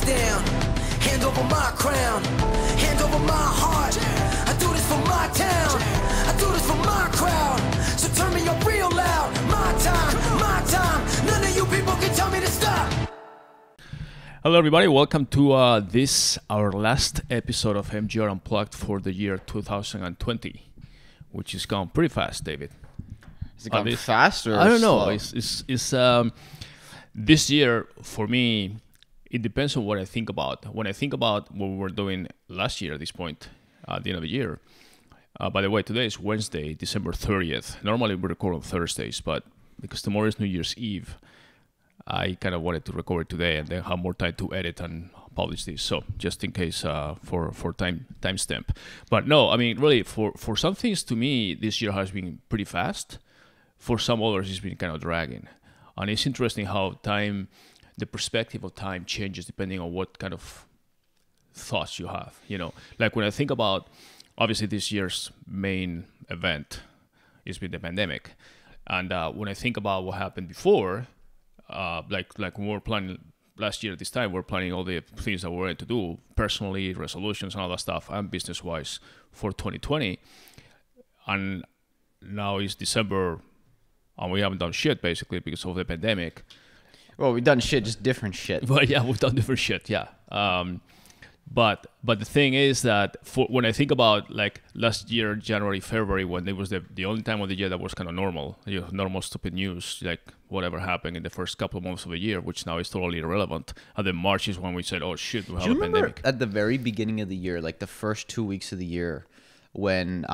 hands down. Hand over my crown, hand over my heart. I do this for my town, I do this for my crowd. So turn me up real loud. My time. None of you people can tell me to stop. Hello everybody, welcome to this, our last episode of MGR Unplugged for the year 2020, which is gone pretty fast, David. Is it going faster? I don't know. It's this year, for me, it depends on what I think about. When I think about what we were doing last year at this point, at the end of the year, by the way, today is Wednesday, December 30th. Normally we record on Thursdays, but because tomorrow is New Year's Eve, I kind of wanted to record it today and then have more time to edit and publish this. So just in case for timestamp. But no, I mean, really, for some things, to me, this year has been pretty fast. For some others, it's been kind of dragging. And it's interesting how time, the perspective of time changes depending on what kind of thoughts you have. You know, like when I think about, obviously, this year's main event has been the pandemic. And when I think about what happened before, like when we were planning last year at this time, we're planning all the things that we wanted to do personally, resolutions and all that stuff, and business-wise for 2020. And now it's December, and we haven't done shit basically because of the pandemic. Well, we've done shit, just different shit. But yeah, we've done different shit. Yeah. But the thing is that when I think about like last year, January, February, when it was the only time of the year that was kind of normal, normal stupid news, like whatever happened in the first couple of months of the year, which now is totally irrelevant. And then March is when we said, oh shit, we have a pandemic. At the very beginning of the year, like the first 2 weeks of the year, when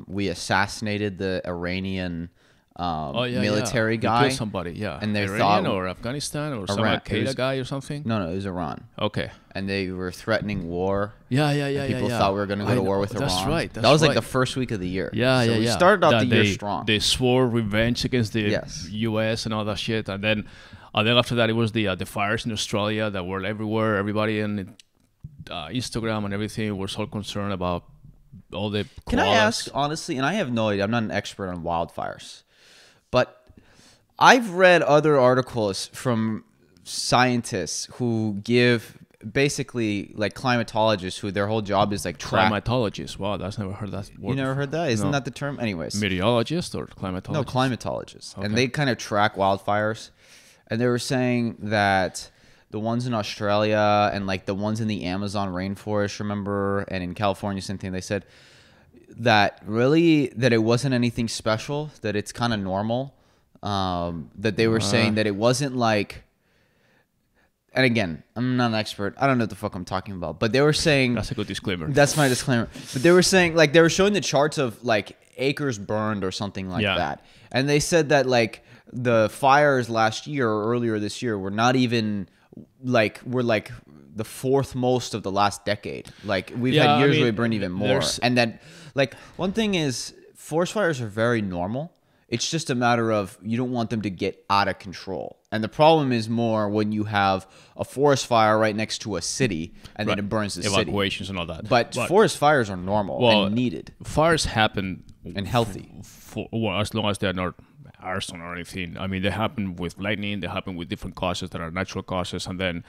we assassinated the Iranian military guy, he killed somebody, yeah, and they Iranian thought, or Afghanistan or some Al-Qaeda guy or something. No, it was Iran. Okay, and they were threatening war. Yeah. People thought we were going to go to war with Iran. That's right. That was like the first week of the year. We started off the year strong. They swore revenge against the U.S. and all that shit, and then after that it was the fires in Australia that were everywhere. Everybody in Instagram and everything was so concerned about all the. Can I ask honestly? And I have no idea. I'm not an expert on wildfires. But I've read other articles from scientists who give basically like climatologists who their whole job is like track. Climatologists. Wow, that's never heard that word. You never heard that? Isn't that the term? Anyways. Meteorologist or climatologist? No, climatologists. Okay. And they kind of track wildfires. And they were saying that the ones in Australia and like the ones in the Amazon rainforest, remember, and in California, same thing. They said that it wasn't anything special, that it's kind of normal, that they were saying that it wasn't like, and again, I'm not an expert, I don't know what the fuck I'm talking about, but they were saying, that's a good disclaimer. That's my disclaimer. But they were saying, like, they were showing the charts of like acres burned or something like that, and they said that like the fires last year or earlier this year were not even like, the fourth most of the last decade. Like we've had years where we burned even more. And then like one thing is forest fires are very normal. It's just a matter of you don't want them to get out of control. And the problem is more when you have a forest fire right next to a city and then it burns the city. Evacuations and all that. But forest fires are normal and needed. Fires happen and healthy. As long as they're not arson or anything. I mean, they happen with lightning. They happen with different causes that are natural causes. And then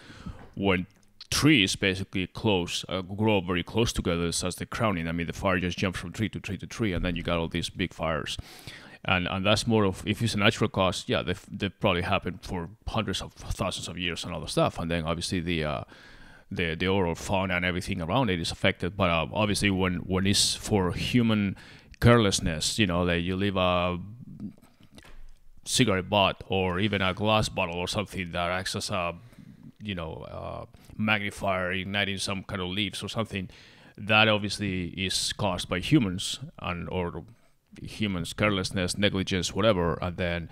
when trees basically grow very close together as the crowning. I mean, the fire just jumps from tree to tree to tree, and then you got all these big fires. And that's more of, if it's a natural cause, they probably happen for hundreds of thousands of years and all the stuff. And then obviously the overall fauna and everything around it is affected. But obviously when it's for human carelessness, like you leave a cigarette butt or even a glass bottle or something that acts as a magnifier igniting some kind of leaves or something, that obviously is caused by humans or humans' carelessness, negligence, whatever, and then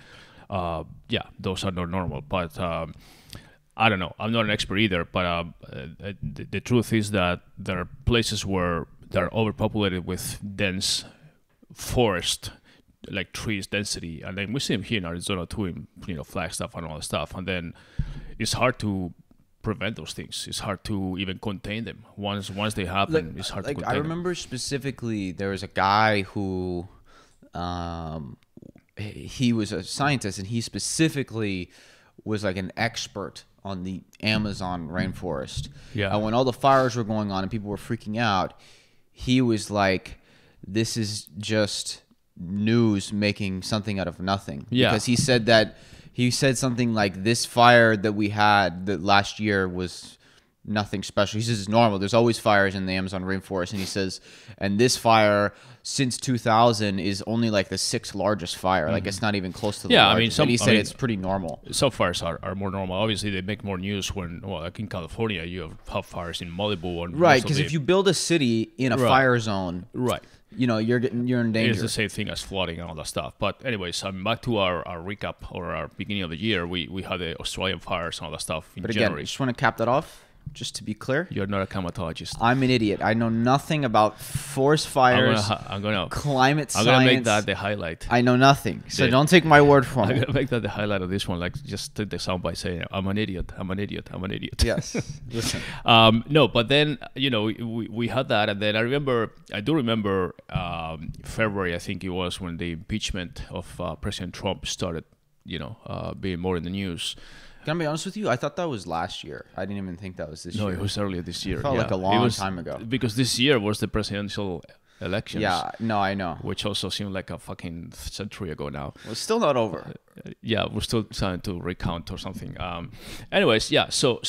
those are not normal. But I don't know, I'm not an expert either, but the truth is that there are places where they're overpopulated with dense forest, like trees density, and then we see them here in Arizona too, in Flagstaff and all that stuff, and then it's hard to prevent those things. It's hard to even contain them. Once they happen, it's hard to contain them. I remember specifically there was a guy who he was a scientist, and he specifically was like an expert on the Amazon rainforest. Yeah. And when all the fires were going on and people were freaking out, he was like, this is just news making something out of nothing. Yeah. Because he said something like, this fire that we had that last year was nothing special. He says it's normal. There's always fires in the Amazon rainforest. And he says, and this fire since 2000 is only like the 6th largest fire. Like it's not even close to the largest. And he said it's pretty normal. Some fires are more normal. Obviously, they make more news when, well, like in California, you have fires in Malibu. And Right, because if you build a city in a fire zone, right, you know, you're in danger. It's the same thing as flooding and all that stuff. But anyways, back to our recap or our beginning of the year. We had the Australian fires and all that stuff in But again, January. I just want to cap that off. Just to be clear, You're not a climatologist. I'm an idiot. I know nothing about forest fires, I'm gonna climate science. I'm gonna make that the highlight. I know nothing, so don't take my word for I'm it. gonna make that the highlight of this one. Like just take the sound by saying, "I'm an idiot. I'm an idiot. I'm an idiot." Yes. Listen. No, but then we had that, and then I do remember February. I think it was when the impeachment of President Trump started. Being more in the news. Can I be honest with you? I thought that was last year. I didn't even think that was this year. No, it was earlier this year. It felt like a long time ago. Because this year was the presidential elections. Yeah, no, I know. Which also seemed like a fucking century ago now. Well, it's still not over. Yeah, we're still trying to recount or something. Anyways, yeah. So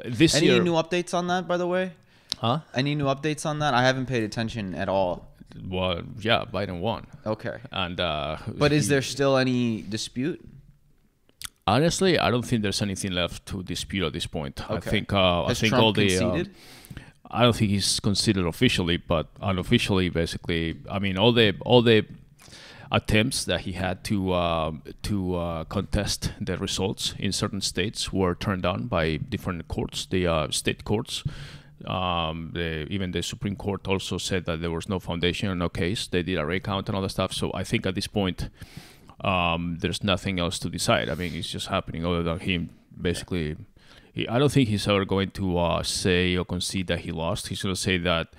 this Any year. new updates on that, by the way? Huh? Any new updates on that? I haven't paid attention at all. Well, yeah, Biden won. Okay. And but is there still any dispute? Honestly, I don't think there's anything left to dispute at this point. Okay. I think Trump all the conceded? I don't think he's considered officially, but unofficially, basically, I mean, all the attempts that he had to contest the results in certain states were turned down by different courts, the state courts. Even the Supreme Court also said that there was no foundation or no case. They did a recount and all that stuff. So I think at this point, there's nothing else to decide. I mean, it's just happening other than him basically. I don't think he's ever going to say or concede that he lost. He's going to say that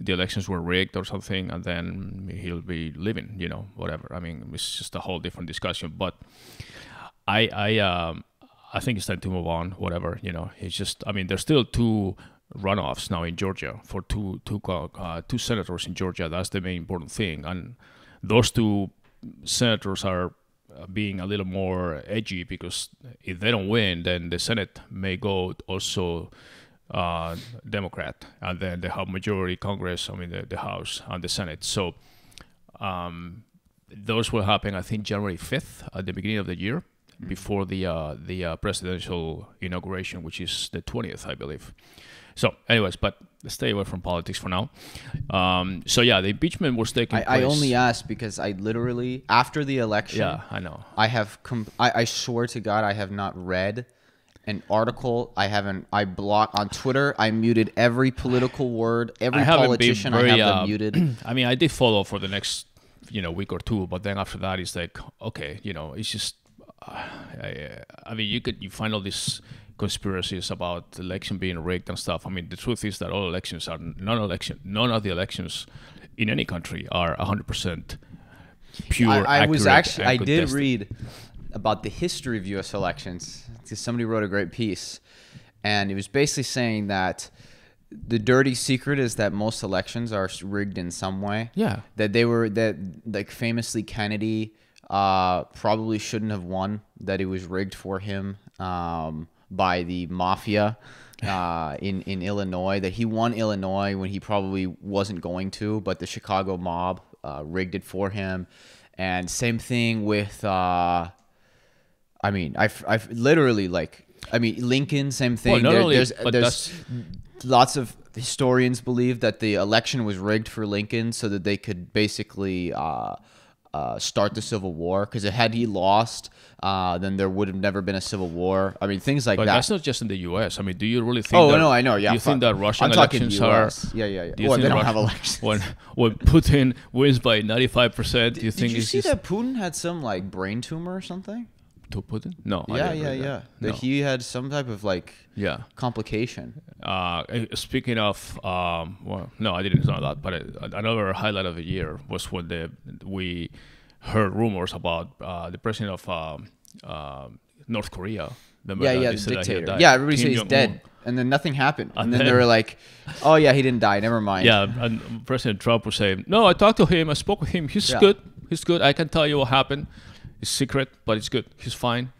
the elections were rigged or something, and then he'll be living, whatever. I mean, it's just a whole different discussion. But I think it's time to move on, whatever. It's just, I mean, there's still 2 runoffs now in Georgia for two senators in Georgia. That's the main important thing. And those 2 senators are being a little more edgy because if they don't win, then the Senate may go also Democrat, and then they have majority Congress, I mean the House and the Senate. So those will happen, I think, January 5th at the beginning of the year, before the presidential inauguration, which is the 20th, I believe. So, anyways, but let's stay away from politics for now. So yeah, the impeachment was taking place. I only asked because I literally, after the election, Yeah, I know. I swear to God, I have not read an article. I blocked on Twitter. I muted every political word, every politician. I have them muted. I mean, I did follow for the next, week or 2, but then after that, it's like, okay, it's just, I mean, you find all these conspiracies about the election being rigged and stuff. I mean, the truth is that all elections are none of the elections in any country are 100% pure. I did read about the history of U.S. elections because somebody wrote a great piece, and it was basically saying that the dirty secret is that most elections are rigged in some way. Yeah. That like famously Kennedy probably shouldn't have won. That it was rigged for him. By the mafia in Illinois, that he won Illinois when he probably wasn't going to, but the Chicago mob rigged it for him. And same thing with, I've literally Lincoln, same thing. Well, there's lots of historians believe that the election was rigged for Lincoln so that they could basically start the Civil War, because had he lost, then there would have never been a Civil War. I mean, things like but that. That's not just in the U.S. I mean, do you really think? Oh, no, I know. Yeah, do you think that Russian I'm elections are? Yeah. Do you Well, think they don't have elections. When Putin wins by 95%, do you think? Did you see that Putin had some brain tumor or something? To Putin? No. Yeah. That he had some type of complication. Speaking of, well, no, I didn't know that. But another highlight of the year was when we heard rumors about the president of North Korea Remember Yeah, that? yeah, They the said that he had dictator. died. Yeah, everybody Kim said he's Jong-un. dead, and then nothing happened. And then then- they were like, "Oh yeah, he didn't die. Never mind." Yeah, and President Trump was saying, "No, I talked to him. I spoke with him. He's Yeah. good. He's good. I can tell you what happened. It's secret, but it's good. He's fine.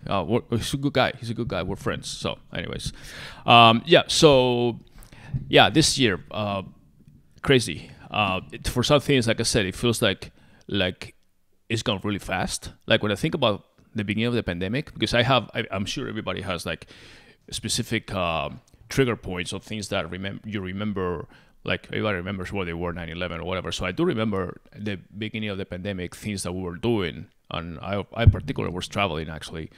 He's a good guy. He's a good guy. We're friends." So, anyways, yeah. So, yeah, this year, crazy. For some things, like I said, it feels like it's gone really fast. Like when I think about the beginning of the pandemic, because I'm sure everybody has like specific trigger points of things that you remember. Like everybody remembers where they were 9/11 or whatever. So I do remember the beginning of the pandemic, things that we were doing, and I particularly was traveling actually,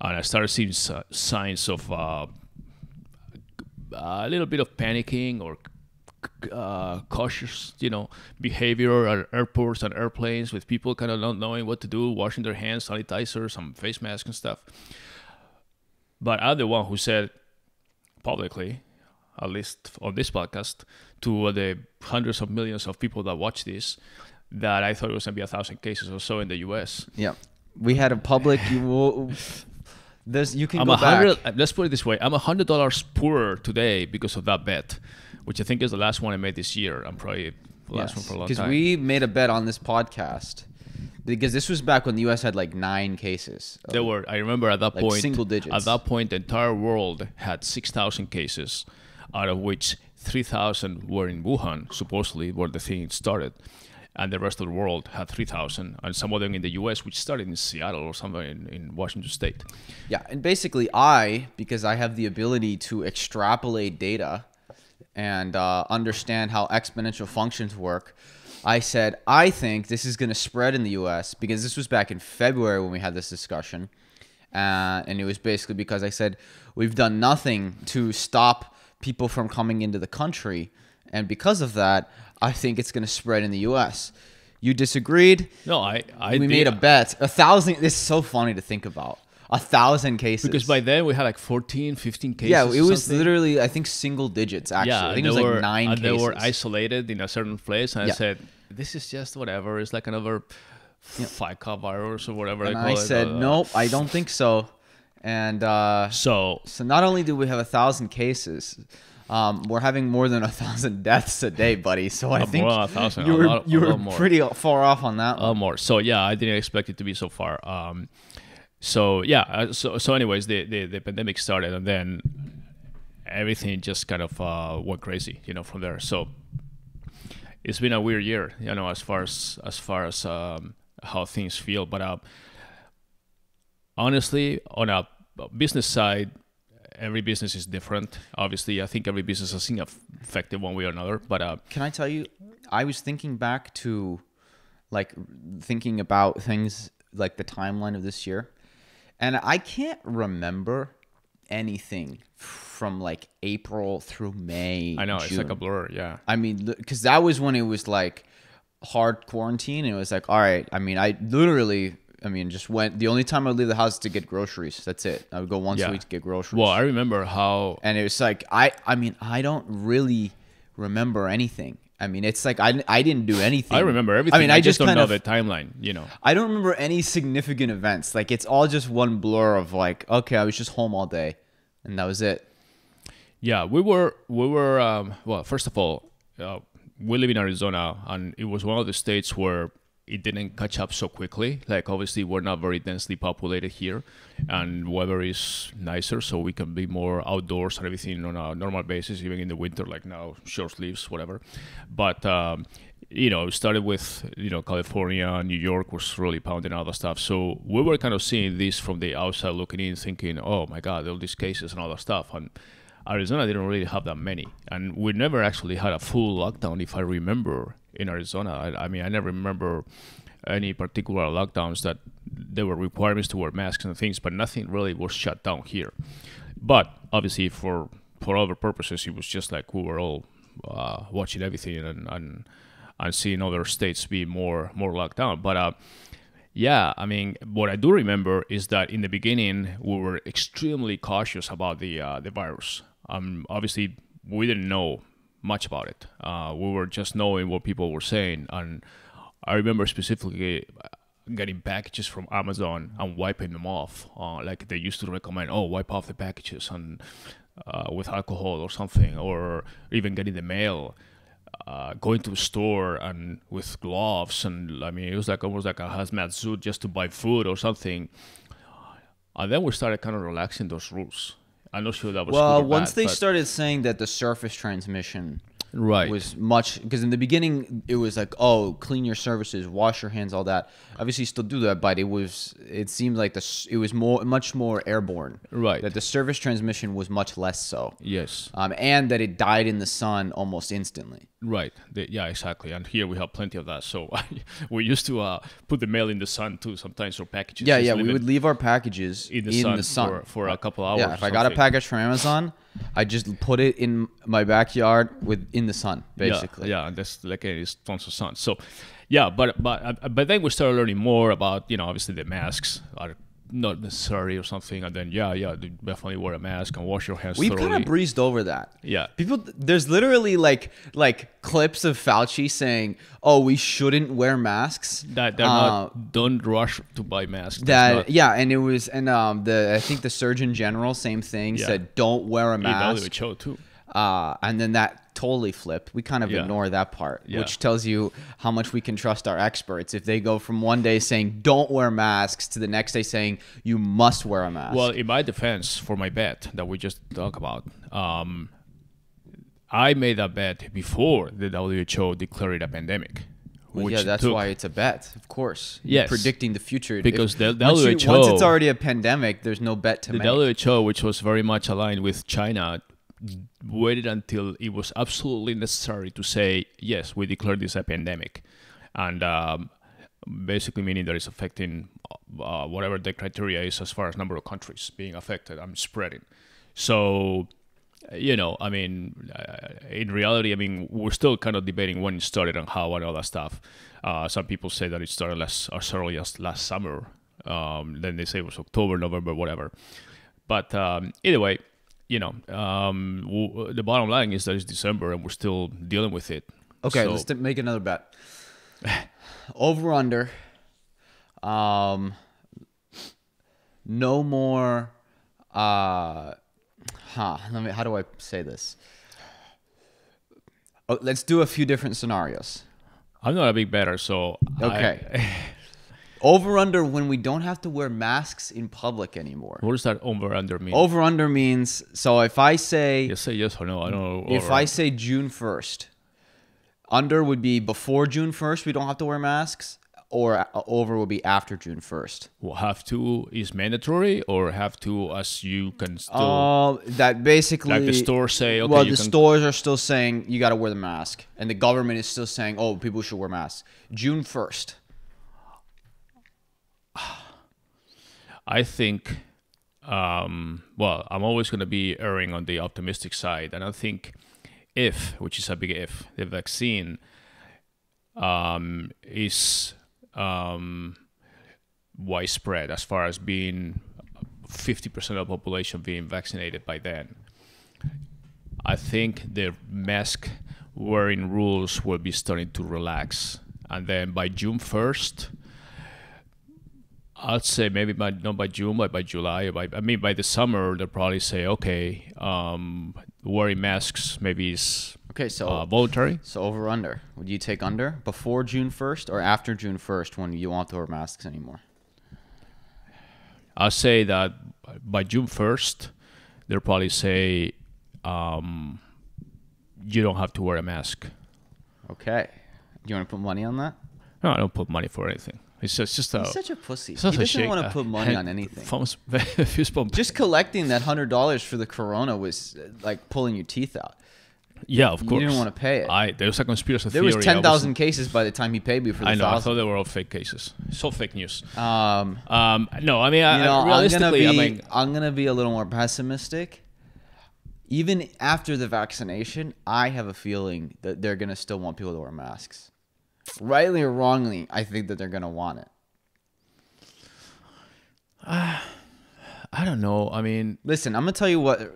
and I started seeing signs of a little bit of panicking or cautious, behavior at airports and airplanes, with people kind of not knowing what to do, washing their hands, sanitizer, some face masks and stuff. But I'm the one who said publicly, at least on this podcast, to the hundreds of millions of people that watch this, that I thought it was going to be 1,000 cases or so in the U.S. Yeah, we had a public. You can go back. Let's put it this way: I'm $100 poorer today because of that bet, which I think is the last one I made this year. I'm probably the last one for a long time. Because we made a bet on this podcast. Because this was back when the U.S. had like 9 cases. There were. I remember at that like point, single digits. At that point, the entire world had 6,000 cases, out of which 3,000 were in Wuhan, supposedly where the thing started, and the rest of the world had 3,000, and some of them in the U.S., which started in Seattle or somewhere in Washington State. Yeah, and basically because I have the ability to extrapolate data and understand how exponential functions work, I said, I think this is going to spread in the U.S. because this was back in February when we had this discussion. And it was basically because I said, we've done nothing to stop people from coming into the country. And because of that, I think it's going to spread in the U.S. You disagreed. No, we made a bet. 1,000. This is so funny to think about. 1,000 cases. Because by then we had like 14, 15 cases. Yeah, it was something. literally, I think, single digits, actually. Yeah, I think it was like 9 cases. They were isolated in a certain place, and Yeah. I said, this is just whatever. It's like another FICA virus or whatever And they call it. I said, nope, I don't think so. And So not only do we have 1,000 cases, we're having more than 1,000 deaths a day, buddy. So I think more than 1,000, you were more. pretty far off on that one. more. So yeah, I didn't expect it to be so far. So yeah, so anyways, the pandemic started, and then everything just kind of went crazy, from there. So it's been a weird year, as far as how things feel. But honestly, on a business side, every business is different. Obviously, I think every business has been affected one way or another. But Can I tell you, I was thinking back to, thinking about things like the timeline of this year, and I can't remember anything from like April through May. I know June. it's like a blur. Yeah. I mean, because that was when it was like hard quarantine, and it was like, all right. I mean, I literally, just went. The only time I would leave the house is to get groceries. That's it. I would go once a week to get groceries. Well, I remember how. And it was like, I don't really remember anything. I mean, it's like I didn't do anything. I remember everything. I just don't know the timeline. I don't remember any significant events. Like, it's all just one blur of like, okay, I was just home all day, and that was it. Yeah, we were. Well, first of all, we live in Arizona, and it was one of the states where it didn't catch up so quickly. Like, obviously, we're not very densely populated here, and weather is nicer, so we can be more outdoors and everything on a normal basis, even in the winter, like now, short sleeves, whatever. But it started with California, New York was really pounding all the stuff. So we were kind of seeing this from the outside looking in, thinking, oh my God, all these cases and all that stuff. And Arizona didn't really have that many, and we never actually had a full lockdown, if I remember, in Arizona. I mean, I never remember any particular lockdowns that there were requirements to wear masks and things, but nothing really was shut down here. But obviously, for other purposes, it was just like we were all watching everything and seeing other states be more locked down. But yeah, I mean, what I do remember is that in the beginning, we were extremely cautious about the virus. Obviously, we didn't know much about it. We were just knowing what people were saying. And I remember specifically getting packages from Amazon and wiping them off. Like they used to recommend, wipe off the packages and with alcohol or something, or even getting the mail. Going to a store and with gloves, and I mean, it was like almost like a hazmat suit just to buy food or something. And then we started kind of relaxing those rules. I'm not sure that was well. good or Once bad, they started saying that the surface transmission right was much, because in the beginning it was like, oh, clean your surfaces, wash your hands, all that. Obviously, you still do that, but it seemed like it was much more airborne. Right. That the surface transmission was much less so. yes, And that it died in the sun almost instantly. right, yeah, exactly. And here we have plenty of that. So we used to put the mail in the sun too sometimes, or packages. Yeah, just yeah, leave we it would leave our packages in the sun for a couple hours. Yeah, if or I got a something. package from Amazon, I just put it in my backyard in the sun, basically. Yeah, and that's like it's tons of sun. So, yeah, but then we started learning more about, obviously the masks are not necessary or something, and then definitely wear a mask and wash your hands We've thoroughly. kind of breezed over that. Yeah. There's literally like clips of Fauci saying, "Oh, we shouldn't wear masks." That they're not, don't rush to buy masks. And it was, and I think the Surgeon General, same thing, Yeah. said, "Don't wear a mask." WHO too. And then that totally flipped. We kind of ignore that part, which tells you how much we can trust our experts. If they go from one day saying don't wear masks to the next day saying you must wear a mask. Well, in my defense, for my bet that we just talked about, I made that bet before the WHO declared a pandemic. Well, yeah, that's why it's a bet, of course. Yes. Predicting the future. Because the WHO... Once it's already a pandemic, there's no bet to make. The WHO, which was very much aligned with China, waited until it was absolutely necessary to say, yes, we declared this a pandemic. And basically meaning that it's affecting whatever the criteria is as far as number of countries being affected and spreading. So, I mean, in reality, I mean, we're still kind of debating when it started and how and all that stuff. Some people say that it started as early as last summer. Then they say it was October, November, whatever. But either way, the bottom line is that it's December and we're still dealing with it. Okay, So- let's make another bet. Over under. No more. How do I say this? Oh, let's do a few different scenarios. I'm not a big better, so Okay. Over under when we don't have to wear masks in public anymore. what does that over under mean? Over under means, so if I say You say yes or no. I don't know. if over. I say June 1st, under would be before June 1st we don't have to wear masks, or over would be after June 1st. Well, have to is mandatory, or have to as you can still That basically, like the stores say. Okay, well, you the can, stores are still saying you got to wear the mask, and the government is still saying, oh, people should wear masks. June 1st. I think. Well, I'm always going to be erring on the optimistic side, and I think which is a big if, the vaccine is widespread as far as being 50% of the population being vaccinated by then, I think the mask wearing rules will be starting to relax. And then by June 1st, I'd say maybe not by June, but by July, or by the summer, they'll probably say, okay, wearing masks maybe is Okay, so voluntary. So over under. Would you take under before June 1st or after June 1st when you won't have to wear masks anymore? I'll say that by June 1st, they'll probably say you don't have to wear a mask. Okay. Do you want to put money on that? No, I don't put money for anything. It's just He's such a pussy. it's just He a doesn't shake- want to put money on anything. Fist bump. Just collecting that $100 for the corona was like pulling your teeth out. Yeah, of course. You didn't want to pay it. There's a conspiracy There theory. was 10,000 cases by the time he paid me for the I know. I 1,000. thought they were all fake cases. It's all fake news. No, No, I mean, realistically, I'm gonna be a little more pessimistic. Even after the vaccination, I have a feeling that they're gonna still want people to wear masks. Rightly or wrongly, I think that they're gonna want it. I don't know. I mean, Listen, I'm gonna tell you what.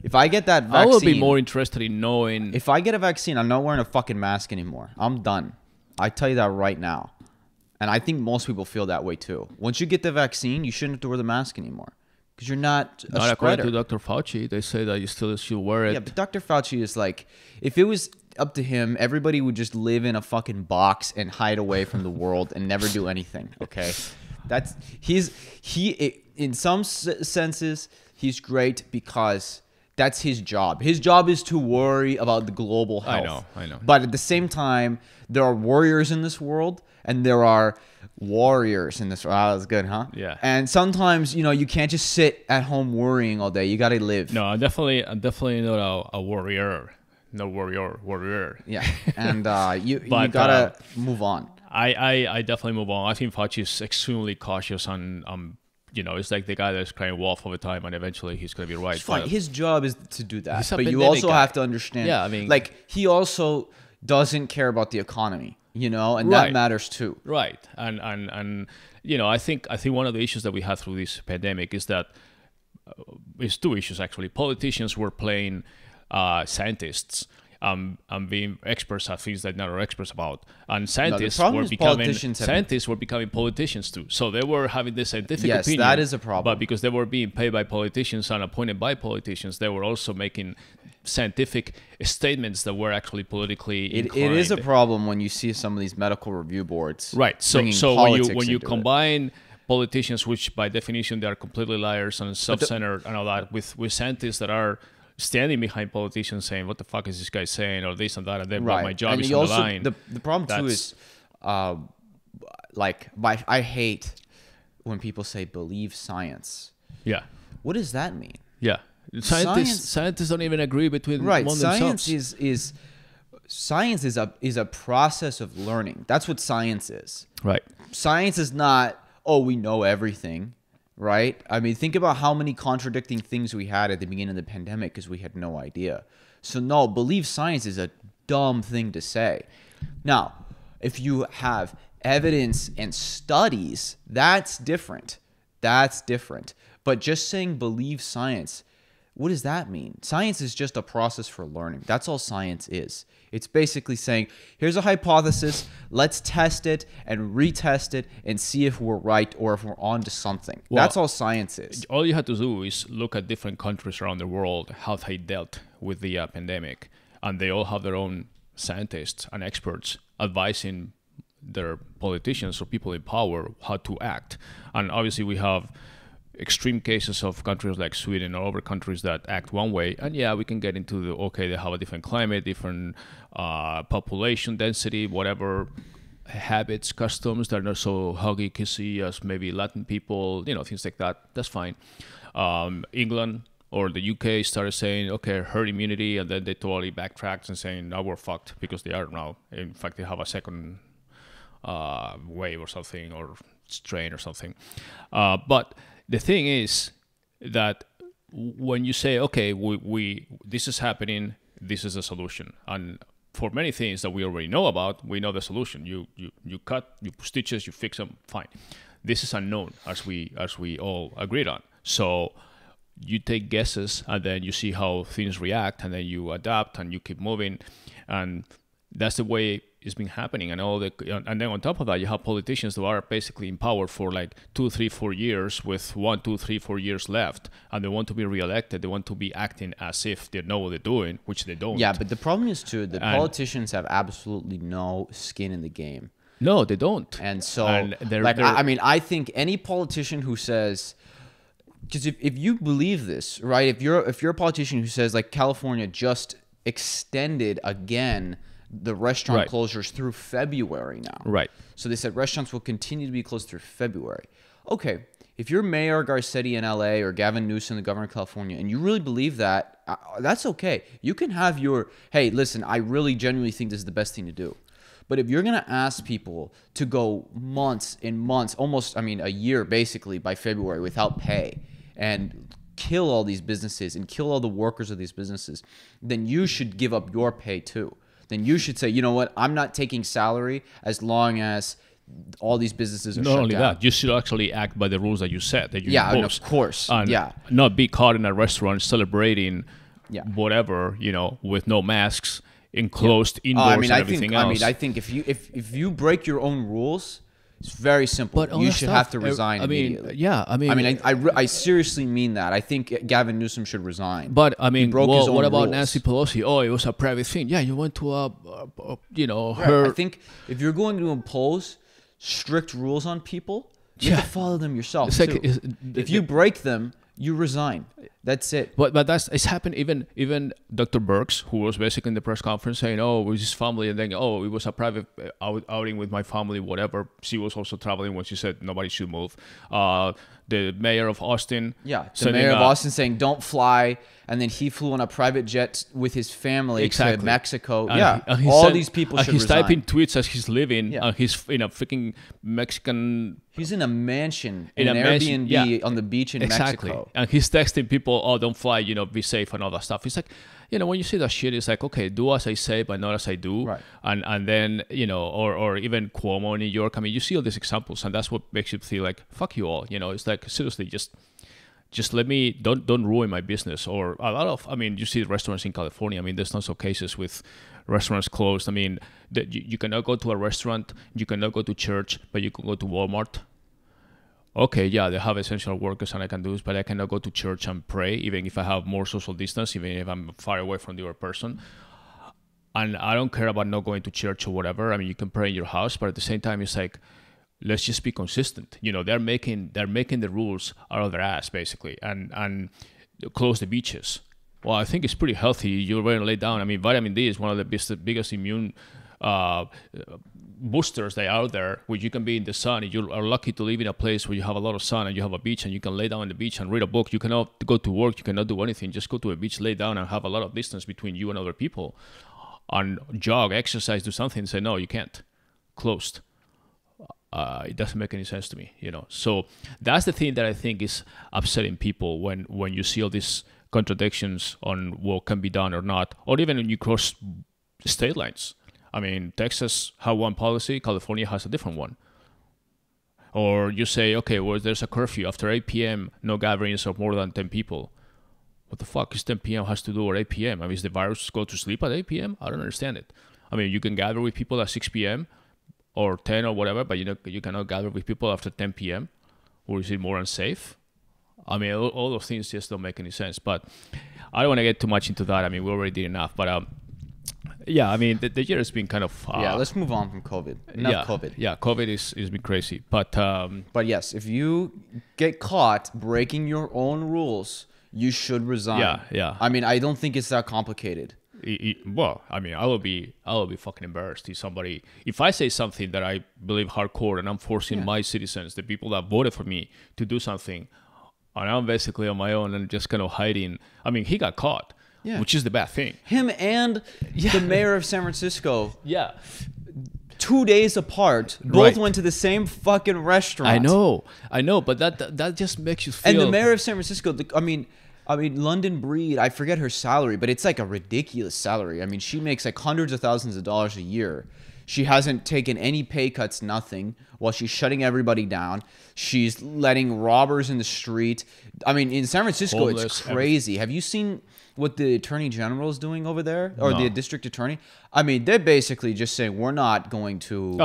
If I get that vaccine, I will be more interested in knowing. if I get a vaccine, I'm not wearing a fucking mask anymore. I'm done. I tell you that right now. And I think most people feel that way too. Once you get the vaccine, you shouldn't have to wear the mask anymore because you're not a Not according spreader. to Dr. Fauci. They say that you still should wear it. Yeah, but Dr. Fauci is like, if it was up to him, everybody would just live in a fucking box and hide away from the world and never do anything. Okay, in some senses he's great because that's his job. His job is to worry about the global health. I know. But at the same time, there are warriors in this world and there are warriors in this world. Oh, that's good, huh? Yeah. And sometimes, you can't just sit at home worrying all day. You got to live. No, I'm definitely not a warrior. No warrior. Yeah. And you But, got to move on. I definitely move on. I think Fauci is extremely cautious on it's like the guy that's crying wolf all the time, and eventually he's going to be right. It's fine. His job is to do that. He's a But you pandemic also guy. have to understand. Yeah, I mean- like he also doesn't care about the economy, and Right. that matters too. Right, and I think one of the issues that we had through this pandemic is that it's two issues actually. Politicians were playing scientists. And being experts at things that not are experts about, and scientists problem were is becoming politicians have- scientists were becoming politicians too. So they were having this scientific Yes, opinion. that is a problem. But because they were being paid by politicians and appointed by politicians, they were also making scientific statements that were actually politically It inclined. is a problem when you see some of these medical review boards. Right. So bringing when politics you into it. combine politicians, which by definition they are completely liars and self-centered and all that, with scientists that are standing behind politicians saying, "What the fuck is this guy saying?" or this and that, and then Right. my job and is you on also, the line. The problem too That's- is, I hate when people say believe science. Yeah. What does that mean? Yeah. Scientists don't even agree between Right. among Science themselves. science is a process of learning. That's what science is. Right. Science is not, we know everything, right? I mean, think about how many contradicting things we had at the beginning of the pandemic because we had no idea. So no, believe science is a dumb thing to say. Now, if you have evidence and studies, that's different. That's different. But just saying believe science, what does that mean? Science is just a process for learning. That's all science is. It's basically saying, here's a hypothesis, let's test it and retest it and see if we're right or if we're on to something. Well, that's all science is. All you have to do is look at different countries around the world, how they dealt with the pandemic. And they all have their own scientists and experts advising their politicians or people in power how to act. And obviously we have extreme cases of countries like Sweden or other countries that act one way, and we can get into they have a different climate, different population density, whatever habits, customs that are not so huggy kissy as maybe Latin people, things like that. That's fine. England or the UK started saying, herd immunity, and then they totally backtracked and saying, now we're fucked because they are now. In fact, they have a second wave or something, or strain or something. But the thing is that when you say, we this is happening, this is a solution, and for many things that we already know about, we know the solution. You cut, you put stitches, you fix them, fine. This is unknown, as we all agreed on. So you take guesses, and then you see how things react, and then you adapt, and you keep moving, and that's the way it's been happening. And and then on top of that, you have politicians who are basically in power for like 2, 3, 4 years with 1, 2, 3, 4 years left, and they want to be reelected. They want to be acting as if they know what they're doing, which they don't. Yeah, but the problem is too, the politicians have absolutely no skin in the game. No, they don't. And so, I think any politician who says, because if you believe this, right? If you're a politician who says like California just extended again the restaurant closures through February now. Right. So they said restaurants will continue to be closed through February. Okay, if you're Mayor Garcetti in LA or Gavin Newsom, the governor of California, and you really believe that, that's okay. You can have hey, listen, I really genuinely think this is the best thing to do. But if you're going to ask people to go months and months, a year basically by February without pay, and kill all these businesses and kill all the workers of these businesses, then you should give up your pay too. Then you should say, you know what, I'm not taking salary as long as all these businesses are shut down. Not only that, you should actually act by the rules that you set, that you impose. Of course. And not be caught in a restaurant celebrating whatever, with no masks, enclosed indoors and everything else. I think if you break your own rules, It's very simple. But all You that should stuff, have to resign immediately. yeah, I mean, I seriously mean that. I think Gavin Newsom should resign. but I mean, broke his own what about rules. Nancy Pelosi? Oh, it was a private thing. Yeah, you went to you know, Right. her. I think if you're going to impose strict rules on people, you have to follow them yourself It's like- too. it's- If you break them, you resign. That's it. But it's happened. Even Dr. Burks, who was basically in the press conference saying, "Oh, it was his family," and then, "Oh, it was a private outing with my family." Whatever. She was also traveling when she said nobody should move. The mayor of Austin, Yeah, the mayor of Austin saying don't fly, and then he flew on a private jet with his family to Mexico. And he all said- these people and should he's resign. typing tweets as he's living. Yeah. And he's in a freaking Mexican. He's in a mansion, In in a an mansion, Airbnb yeah. on the beach in Exactly. Mexico. And he's texting people, "Oh, don't fly, you know, be safe," and all that stuff. It's like, you know, when you see that shit, it's like, okay, do as I say, but not as I do. Right. And then, you know, or even Cuomo in New York. I mean, you see all these examples, and that's what makes you feel like, fuck you all. You know, it's like, seriously, just let me, don't ruin my business. Or a lot of, I mean, you see restaurants in California. I mean, there's tons of cases with restaurants closed. I mean, that you cannot go to a restaurant, you cannot go to church, but you can go to Walmart. Okay, yeah, they have essential workers and I can do this, but I cannot go to church and pray, even if I have more social distance, even if I'm far away from the other person. And I don't care about not going to church or whatever. I mean, you can pray in your house, but at the same time, it's like, let's just be consistent. You know, they're making the rules out of their ass, basically, and close the beaches. Well, I think it's pretty healthy. You're ready to lay down. I mean, vitamin D is one of the biggest immune boosters that are out there, where you can be in the sun. You are lucky to live in a place where you have a lot of sun and you have a beach and you can lay down on the beach and read a book. You cannot go to work. You cannot do anything. Just go to a beach, lay down, and have a lot of distance between you and other people. And jog, exercise, do something. And say, no, you can't. Closed. It doesn't make any sense to me, you know. So that's the thing that I think is upsetting people when you see all these contradictions on what can be done or not, or even when you cross state lines. I mean, Texas has one policy, California has a different one. Or you say, okay, well, there's a curfew after 8 p.m., no gatherings of more than 10 people. What the fuck is 10 p.m. has to do with 8 p.m.? I mean, is the virus go to sleep at 8 p.m.? I don't understand it. I mean, you can gather with people at 6 p.m. or 10 or whatever, but you cannot gather with people after 10 p.m. Or is it more unsafe? I mean, all those things just don't make any sense. But I don't want to get too much into that. I mean, we already did enough. But yeah, I mean, the year has been kind of... yeah, let's move on from COVID. Enough COVID. Yeah, COVID is been crazy. But yes, if you get caught breaking your own rules, you should resign. Yeah. I mean, I don't think it's that complicated. Well, I mean, I will be fucking embarrassed if I say something that I believe hardcore and I'm forcing my citizens, the people that voted for me, to do something, and I'm basically on my own and just kind of hiding. I mean, he got caught, which is the bad thing. Him and the mayor of San Francisco. Yeah. 2 days apart, both went to the same fucking restaurant. I know, but that just makes you feel. And the mayor of San Francisco, I mean, London Breed, I forget her salary, but it's like a ridiculous salary. I mean, she makes like hundreds of thousands of dollars a year. She hasn't taken any pay cuts, nothing, while she's shutting everybody down. She's letting robbers in the street. I mean, in San Francisco, Homeless, it's crazy. Have you seen what the attorney general is doing over there? Or No. the district attorney? I mean, they're basically just saying, we're not going to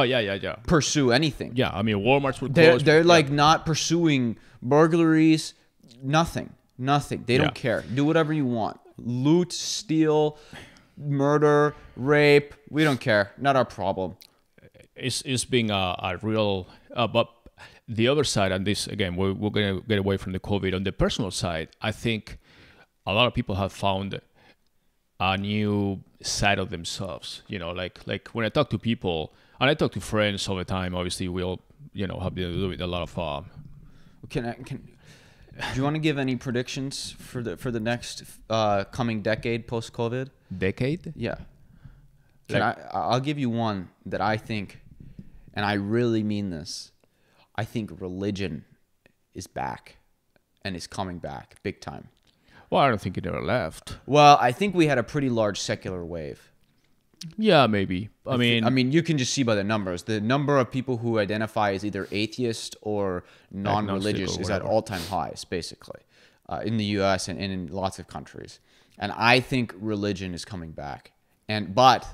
pursue anything. Yeah, I mean, Walmart's would They're, close. they're like not pursuing burglaries, nothing. They don't care. Do whatever you want. Loot, steal, murder, rape. We don't care. Not our problem. It's being a real... but the other side, and this, again, we're going to get away from the COVID. On the personal side, I think a lot of people have found a new side of themselves. You know, like when I talk to people, and I talk to friends all the time, obviously we all, you know, have been with a lot of... Do you want to give any predictions for the next coming decade post-COVID? Decade? Yeah. I'll give you one that I think, and I really mean this, I think religion is back and is coming back big time. Well, I don't think it ever left. Well, I think we had a pretty large secular wave. Yeah, maybe. I mean, you can just see by the numbers. The number of people who identify as either atheist or non-religious is at all-time highs, basically, in the U.S. and in lots of countries. And I think religion is coming back. But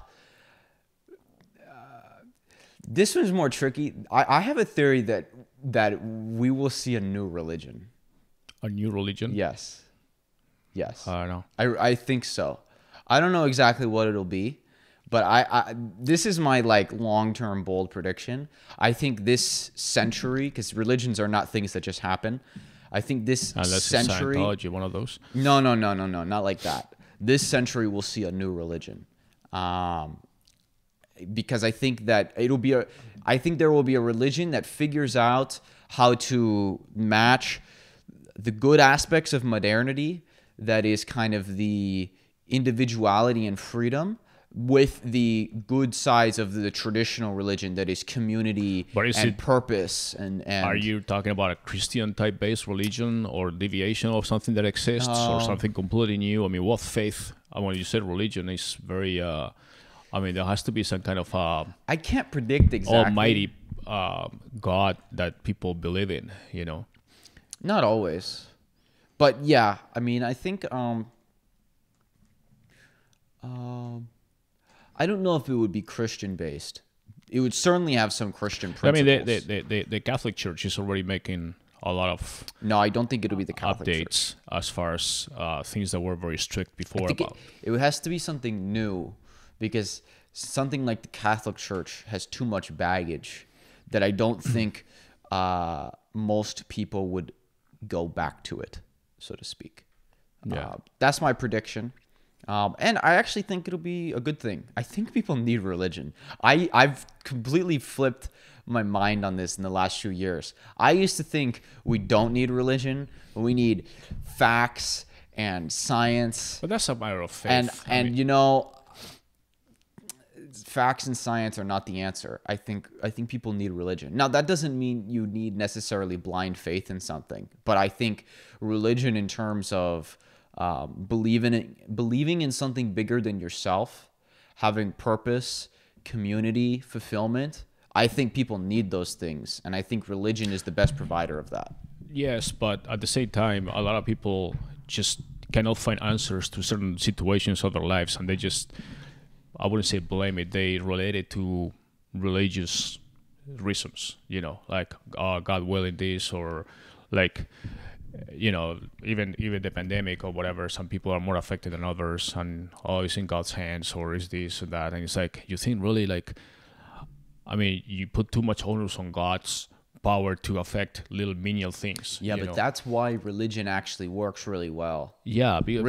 This one's more tricky. I have a theory that we will see a new religion. A new religion? Yes. I don't know. I think so. I don't know exactly what it'll be, but I this is my like long-term bold prediction. I think this century, because religions are not things that just happen. I think this Unless century. it's Scientology, one of those. No, not like that. This century we'll see a new religion, because I think that I think there will be a religion that figures out how to match the good aspects of modernity, that is kind of the individuality and freedom, with the good sides of the traditional religion, that is community and purpose. And are you talking about a Christian type based religion, or deviation of something that exists, or something completely new? I mean, what faith? When you said religion, is very. I mean, there has to be some kind of I can't predict exactly almighty God that people believe in. You know, not always, but yeah. I mean, I think. I don't know if it would be Christian based. It would certainly have some Christian principles. I mean, the Catholic Church is already making a lot of no, I don't think it'll be the Catholic updates Church. As far as things that were very strict before about. It has to be something new, because something like the Catholic Church has too much baggage that I don't think most people would go back to it, so to speak. Yeah. That's my prediction. And I actually think it'll be a good thing. I think people need religion. I've completely flipped my mind on this in the last few years. I used to think we don't need religion. We need facts and science. But that's a matter of faith. And you know, facts and science are not the answer. I think people need religion. Now, that doesn't mean you need necessarily blind faith in something. But I think religion, in terms of believing in something bigger than yourself, having purpose, community, fulfillment, I think people need those things, and I think religion is the best provider of that. Yes, but at the same time, a lot of people just cannot find answers to certain situations of their lives, and they just, I wouldn't say blame it, they relate it to religious reasons, you know, like God willing this, or like, you know, even the pandemic or whatever, some people are more affected than others, and it's in God's hands, or is this or that, and it's like, you think really, like, I mean, you put too much onus on God's power to affect little menial things. Yeah, but that's why religion actually works really well. Yeah, because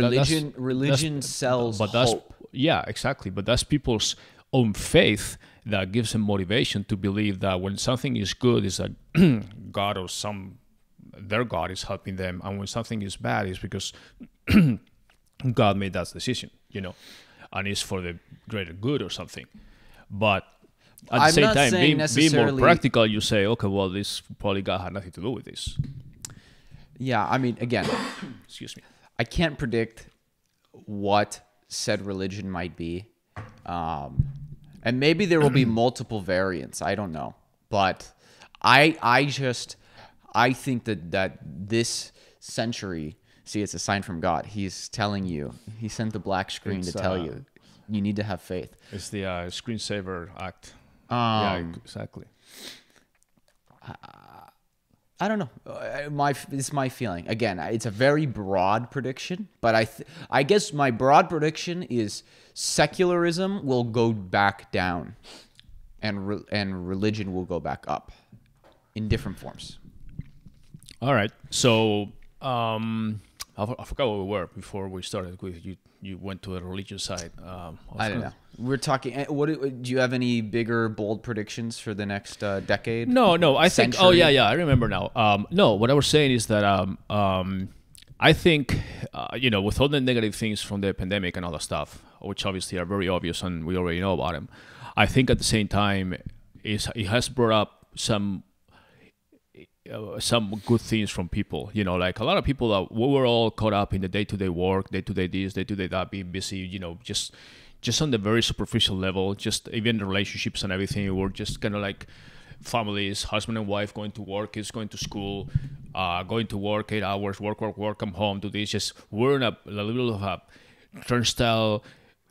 religion sells hope. Yeah, exactly. But that's people's own faith that gives them motivation to believe that when something is good, is that God or their God is helping them, and when something is bad, is because God made that decision, you know, and it's for the greater good or something. But at the same time, being more practical, you say, okay, well, this probably God had nothing to do with this. Yeah, I mean, again, excuse me, I can't predict what said religion might be, and maybe there will be multiple variants. I don't know, but I think that this century, see, it's a sign from God. He's telling you. He sent the black screen to tell you need to have faith. It's the screensaver act. Yeah, exactly. I don't know. It's my feeling. Again, it's a very broad prediction, but I guess my broad prediction is secularism will go back down, and religion will go back up, in different forms. All right. So I forgot where we were before we started. You went to the religious side. I don't know. We're talking. Do you have any bigger, bold predictions for the next decade? No. I think. Oh yeah. I remember now. No, what I was saying is that I think you know, with all the negative things from the pandemic and all that stuff, which obviously are very obvious and we already know about them, I think at the same time it has brought up some good things from people, you know, like a lot of people that we were all caught up in the day-to-day work, day-to-day this, day-to-day that, being busy, you know, just on the very superficial level, just even the relationships and everything, we're just kind of like families, husband and wife, going to work, kids going to school, going to work 8 hours, work, come home, do this, just we're in a little of a turnstile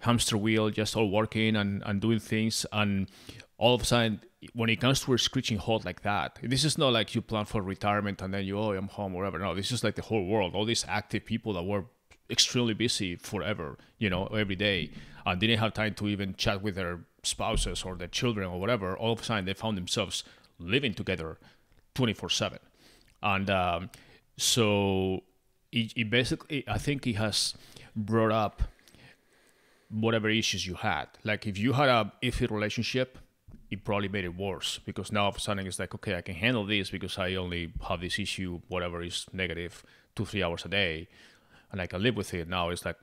hamster wheel, just all working and doing things, and all of a sudden when it comes to a screeching halt like that, this is not like you plan for retirement and then I'm home or whatever. No, this is like the whole world. All these active people that were extremely busy forever, every day, and didn't have time to even chat with their spouses or their children or whatever. All of a sudden, they found themselves living together 24/7. And so it basically, I think it has brought up whatever issues you had. Like if you had a iffy relationship, it probably made it worse, because now all of a sudden it's like, okay, I can handle this because I only have this issue, whatever is negative, 2-3 hours a day, and I can live with it. Now it's like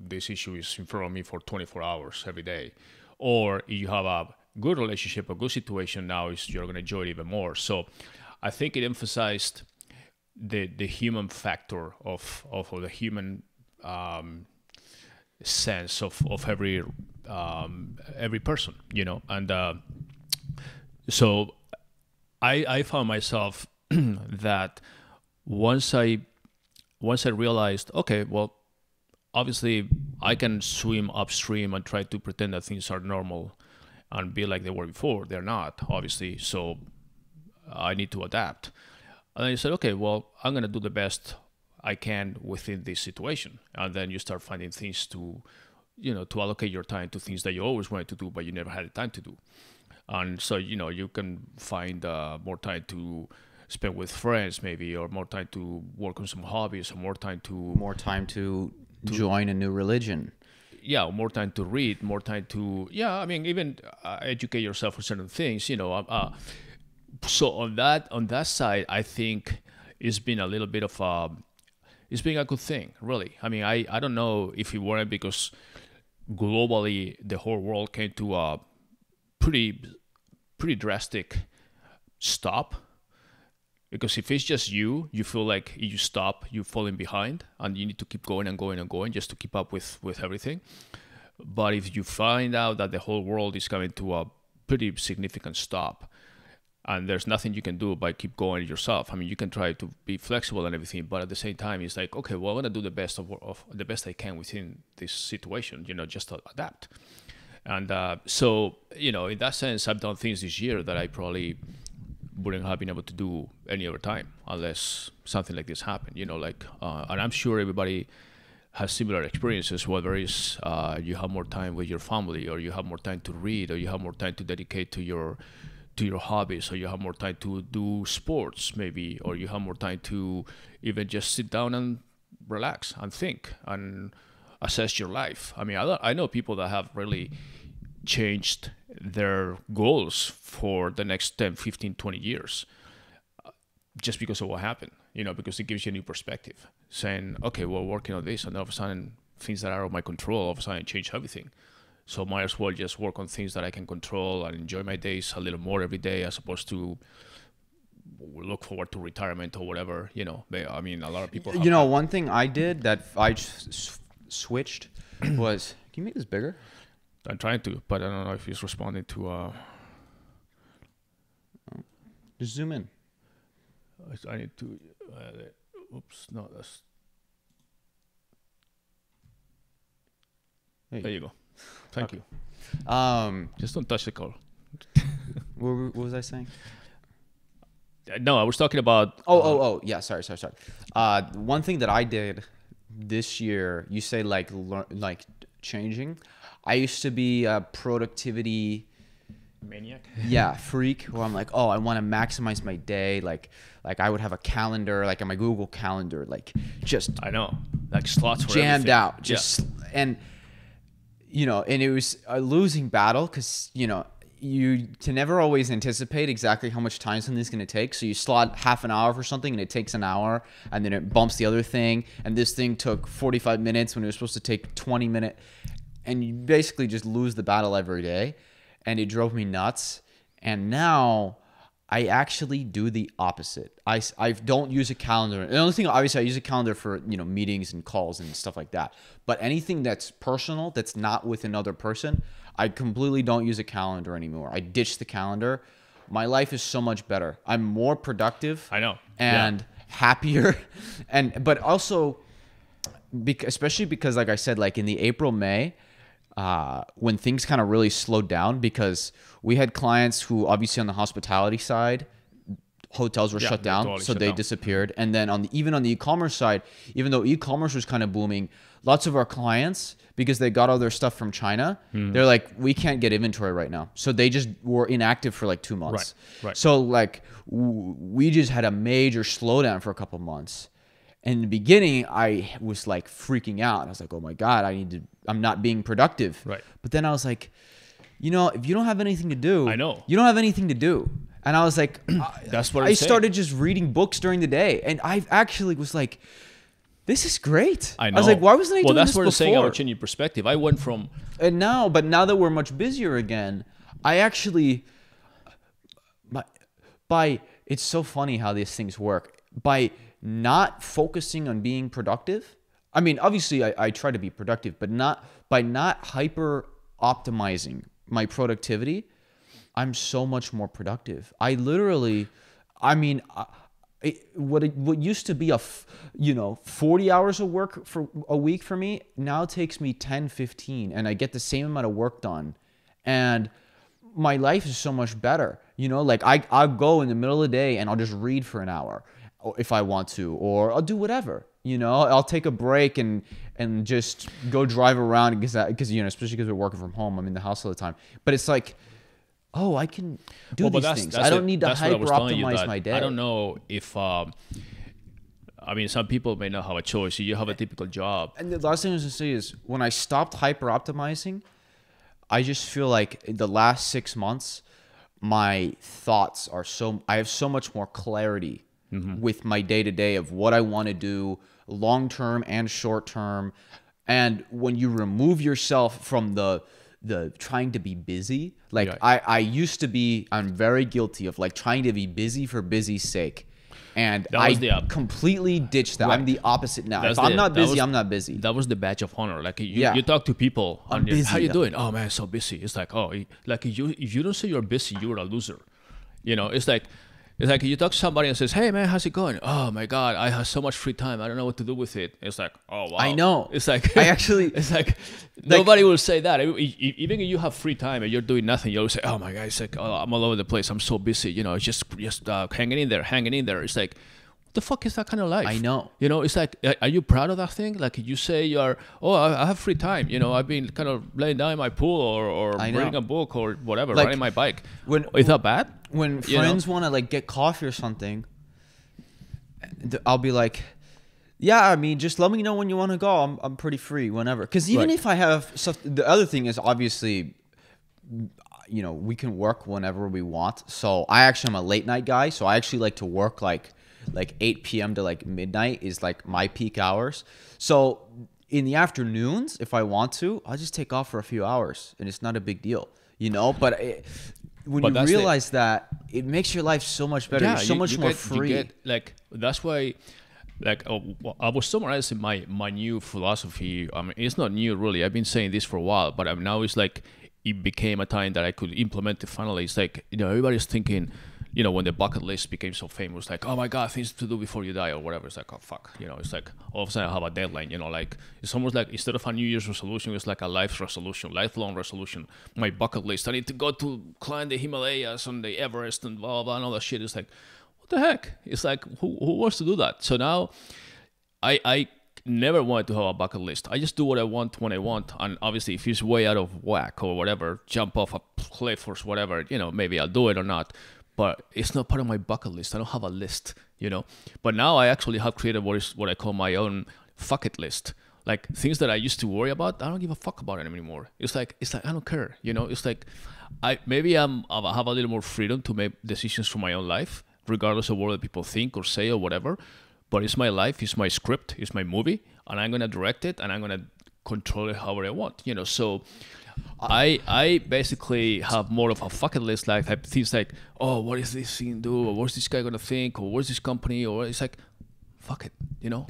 this issue is in front of me for 24 hours every day. Or if you have a good relationship, a good situation, now you're going to enjoy it even more. So I think it emphasized the human factor of the human sense of every person, and so I found myself that once I realized, okay, well, obviously I can swim upstream and try to pretend that things are normal and be like they were before. They're not, obviously, so I need to adapt. And then you said, okay, well, I'm going to do the best I can within this situation. And then you start finding things to allocate your time to things that you always wanted to do, but you never had the time to do. And so, you can find more time to spend with friends maybe, or more time to work on some hobbies, or more time to join a new religion. Yeah, more time to read, more time to, even educate yourself on certain things, so on that side, I think it's been a little bit of it's been a good thing, really. I mean, I don't know if it weren't because globally the whole world came to a pretty drastic stop. Because if it's just you feel like you stop, you're falling behind, and you need to keep going and going and going just to keep up with everything. But if you find out that the whole world is coming to a pretty significant stop, and there's nothing you can do but keep going yourself. I mean, you can try to be flexible and everything, but at the same time, it's like, okay, well, I'm gonna do the best of the best I can within this situation, just to adapt. And so, in that sense, I've done things this year that I probably wouldn't have been able to do any other time unless something like this happened. And I'm sure everybody has similar experiences, whether it's you have more time with your family, or you have more time to read, or you have more time to dedicate to your hobbies, or you have more time to do sports maybe, or you have more time to even just sit down and relax and think and assess your life. I mean, I know people that have really changed their goals for the next 10, 15, 20 years just because of what happened, because it gives you a new perspective, saying, okay, well, working on this, and all of a sudden things that are out of my control, all of a sudden change everything. So might as well just work on things that I can control and enjoy my days a little more every day, as opposed to look forward to retirement or whatever. I mean, a lot of people. One thing I did that I switched was. Can you make this bigger? I'm trying to, but I don't know if he's responding to. Just zoom in. I need to. Oops, no, that's. There you go. Thank you. Just don't touch the color. What was I saying? No, I was talking about. Yeah, sorry. One thing that I did this year, you say like changing. I used to be a productivity maniac. Yeah, freak. Where I'm like, I want to maximize my day. Like I would have a calendar, like on my Google Calendar, like just. I know, like slots for jammed everything. out, just and it was a losing battle because you can never always anticipate exactly how much time something's going to take. So you slot half an hour for something and it takes an hour, and then it bumps the other thing, and this thing took 45 minutes when it was supposed to take 20 minutes, and you basically just lose the battle every day, and it drove me nuts. And now I actually do the opposite. I don't use a calendar. The only thing, obviously, I use a calendar for meetings and calls and stuff like that. But anything that's personal, that's not with another person, I completely don't use a calendar anymore. I ditched the calendar. My life is so much better. I'm more productive. I know. And happier, but also, especially because, like I said, like in the April, May, when things kind of really slowed down, because we had clients who obviously on the hospitality side, hotels were shut down, totally so shut they down. disappeared. And then even on the e-commerce side, even though e-commerce was kind of booming, lots of our clients, because they got all their stuff from China, they're like, we can't get inventory right now, so they just were inactive for like 2 months. Right. So like we just had a major slowdown for a couple months. In the beginning, I was like freaking out. I was like, oh my God, I'm not being productive. Right. But then I was like, if you don't have anything to do, I know. you don't have anything to do. And I was like, That's what I I'm saying. started just reading books during the day. And I actually was like, this is great. I know. was like, why wasn't I doing that's this what I'm saying. before? Our changing perspective. I went from But now that we're much busier again, I actually, it's so funny how these things work. By not focusing on being productive, I mean, obviously I try to be productive, but by not hyper optimizing my productivity, I'm so much more productive. What used to be 40 hours of work for a week for me now takes me 10, 15, and I get the same amount of work done. And my life is so much better. Like I'll go in the middle of the day and I'll just read for an hour if I want to, or I'll do whatever. I'll take a break and just go drive around because especially because we're working from home, I'm in the house all the time. But it's like, oh, I can do these things. I don't need to hyper optimize my day. I don't know if some people may not have a choice. You have a typical job. And the last thing I was going to say is, when I stopped hyper optimizing, I just feel like in the last 6 months, my thoughts I have so much more clarity with my day to day of what I want to do, long term and short term. And when you remove yourself from the trying to be busy, like I'm very guilty of like trying to be busy for busy's sake. And completely ditched that. Right. I'm the opposite now. If I'm not busy, I'm not busy. That was the badge of honor. Like you talk to people, I'm busy. How you doing? Oh man, so busy. It's like, like if you don't say you're busy, you're a loser. It's like you talk to somebody and says, hey man, how's it going? Oh my God, I have so much free time. I don't know what to do with it. It's like, oh wow. I know. It's like it's like nobody will say that. Even if you have free time and you're doing nothing, you'll say, oh my God, it's like, oh, I'm all over the place. I'm so busy. Just hanging in there. It's like, what the fuck is that kind of life? I know. It's like, are you proud of that thing? Like you say I have free time. I've been kind of laying down in my pool or reading a book or whatever, riding my bike. Is that bad? When friends want to like get coffee or something, I'll be like, yeah, I mean, just let me know when you want to go. I'm pretty free whenever. Because even if I have stuff, the other thing is obviously, we can work whenever we want. So I actually am a late night guy. So I actually like to work like 8 p.m. to like midnight is like my peak hours. So in the afternoons, if I want to, I'll just take off for a few hours and it's not a big deal, But when you realize that, it makes your life so much better. You're so much more free. That's why, I was summarizing my new philosophy. I mean, it's not new really. I've been saying this for a while, but now it's like it became a time that I could implement it finally. It's like, everybody's thinking, when the bucket list became so famous, like, oh my God, things to do before you die or whatever. It's like, oh fuck, it's like all of a sudden I have a deadline, like it's almost like instead of a New Year's resolution, it's like a lifelong resolution. My bucket list, I need to go to climb the Himalayas and the Everest and blah, blah, and all that shit. It's like, what the heck? It's like, who wants to do that? So now I never wanted to have a bucket list. I just do what I want when I want. And obviously if it's way out of whack or whatever, jump off a cliff or whatever, maybe I'll do it or not. But it's not part of my bucket list. I don't have a list, But now I actually have created what I call my own fuck it list. Like things that I used to worry about, I don't give a fuck about it anymore. It's like I don't care, It's like I have a little more freedom to make decisions for my own life, regardless of what people think or say or whatever. But it's my life, it's my script, it's my movie, and I'm gonna direct it and I'm gonna control it however I want, So I basically have more of a fucking list, like things like, oh, what is this thing do, or what's this guy gonna think, or what's this company, or it's like, fuck it,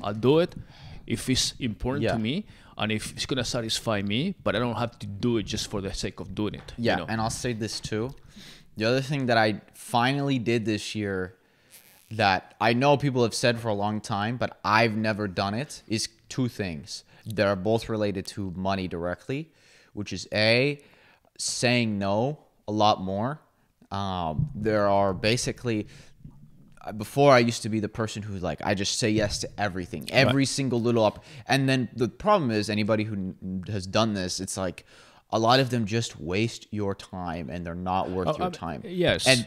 I'll do it if it's important to me and if it's gonna satisfy me, but I don't have to do it just for the sake of doing it. And I'll say this too. The other thing that I finally did this year that I know people have said for a long time, but I've never done it, is two things. They're both related to money directly. which is saying no a lot more. There are basically, before I used to be the person who like, I just say yes to everything, every single little and then the problem is anybody who has done this, it's like a lot of them just waste your time and they're not worth your time. Yes. And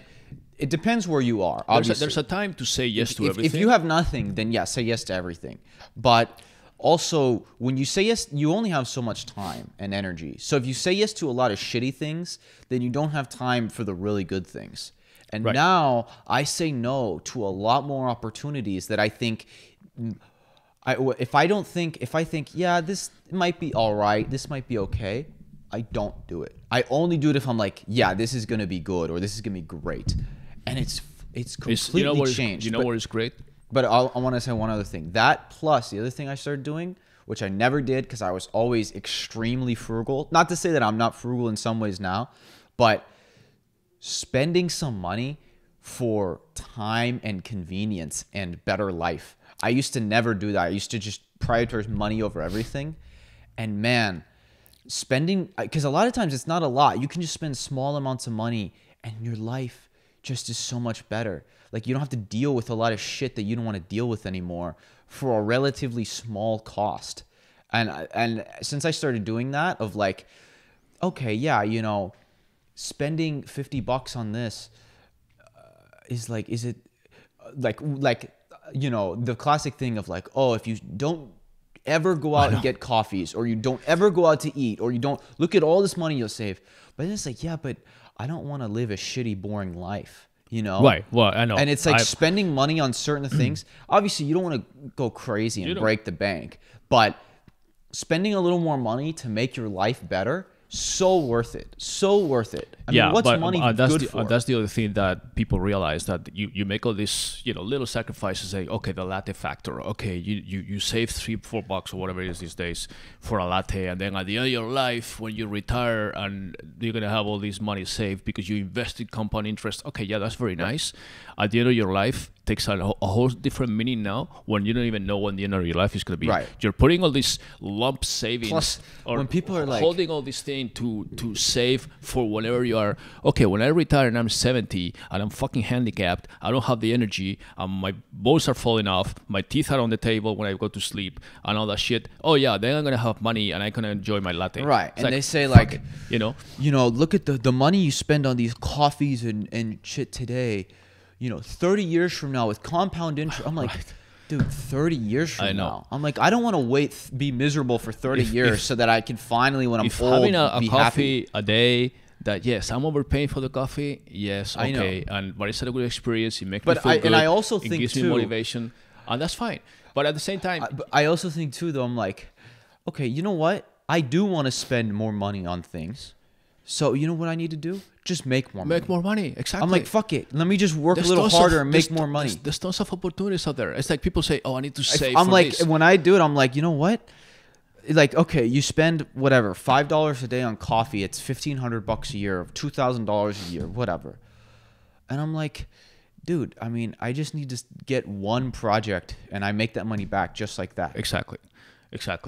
it depends where you are. Obviously, there's a time to say yes to everything. If you have nothing, then yeah, say yes to everything. But also, when you say yes, you only have so much time and energy. So if you say yes to a lot of shitty things, then you don't have time for the really good things. And now I say no to a lot more opportunities that I think, if I think, yeah, this might be all right, this might be okay, I don't do it. I only do it if I'm like, yeah, this is going to be good or this is going to be great. And it's completely changed. You know what is great? But I want to say one other thing. That plus the other thing I started doing, which I never did because I was always extremely frugal. Not to say that I'm not frugal in some ways now, but spending some money for time and convenience and better life. I used to never do that. I used to just prioritize money over everything. And man, spending, because a lot of times it's not a lot. You can just spend small amounts of money and your life just is so much better. Like you don't have to deal with a lot of shit that you don't want to deal with anymore for a relatively small cost. And since I started doing that of like, okay, yeah, you know, spending $50 on this is like, is it like, you know, the classic thing of like, oh, if you don't ever go out and get coffees or you don't ever go out to eat or you don't look at all this money you'll save. But then it's like, yeah, but I don't want to live a shitty, boring life, you know? Right. Well, I know. And it's like spending money on certain things. Obviously, you don't want to go crazy and break the bank, but spending a little more money to make your life better, so worth it. So worth it. I mean, what's money good for? That's the other thing that people realize, that you make all these, you know, little sacrifices. Say, okay, the latte factor. Okay, you save $3-4 or whatever it is these days for a latte, and then at the end of your life, when you retire, and you're gonna have all this money saved because you invested compound interest. Okay, yeah, that's very nice. At the end of your life, takes a whole different meaning now when you don't even know when the end of your life is going to be. Right. You're putting all these lump savings. Plus, or when people are like holding all this thing to save for whenever you are. Okay, when I retire and I'm 70 and I'm fucking handicapped, I don't have the energy, my bones are falling off, my teeth are on the table when I go to sleep and all that shit. Oh yeah, then I'm going to have money and I'm going to enjoy my latte. Right. It's and like, they say like, you know, look at the money you spend on these coffees and shit today. 30 years from now with compound interest. I'm like, dude, 30 years from now. I'm like, I don't want to be miserable for 30 years so that I can finally, when I'm old, having a be coffee happy. a day, that yes, I'm overpaying for the coffee. Yes, okay, but it's a good experience. It makes me feel good. And I also think it gives me motivation, and that's fine. But at the same time, I also think too, though, I'm like, okay, you know what? I do want to spend more money on things. So you know what I need to do? Just make more money. Make more money, exactly. I'm like, fuck it. Let me just work a little harder and make more money. There's tons of opportunities out there. It's like people say, oh, I need to save I'm for like, this. when I do it, I'm like, you know what? Like, okay, you spend whatever, $5 a day on coffee. It's $1,500 a year, $2,000 a year, whatever. And I'm like, dude, I mean, I just need to get one project and I make that money back just like that. Exactly.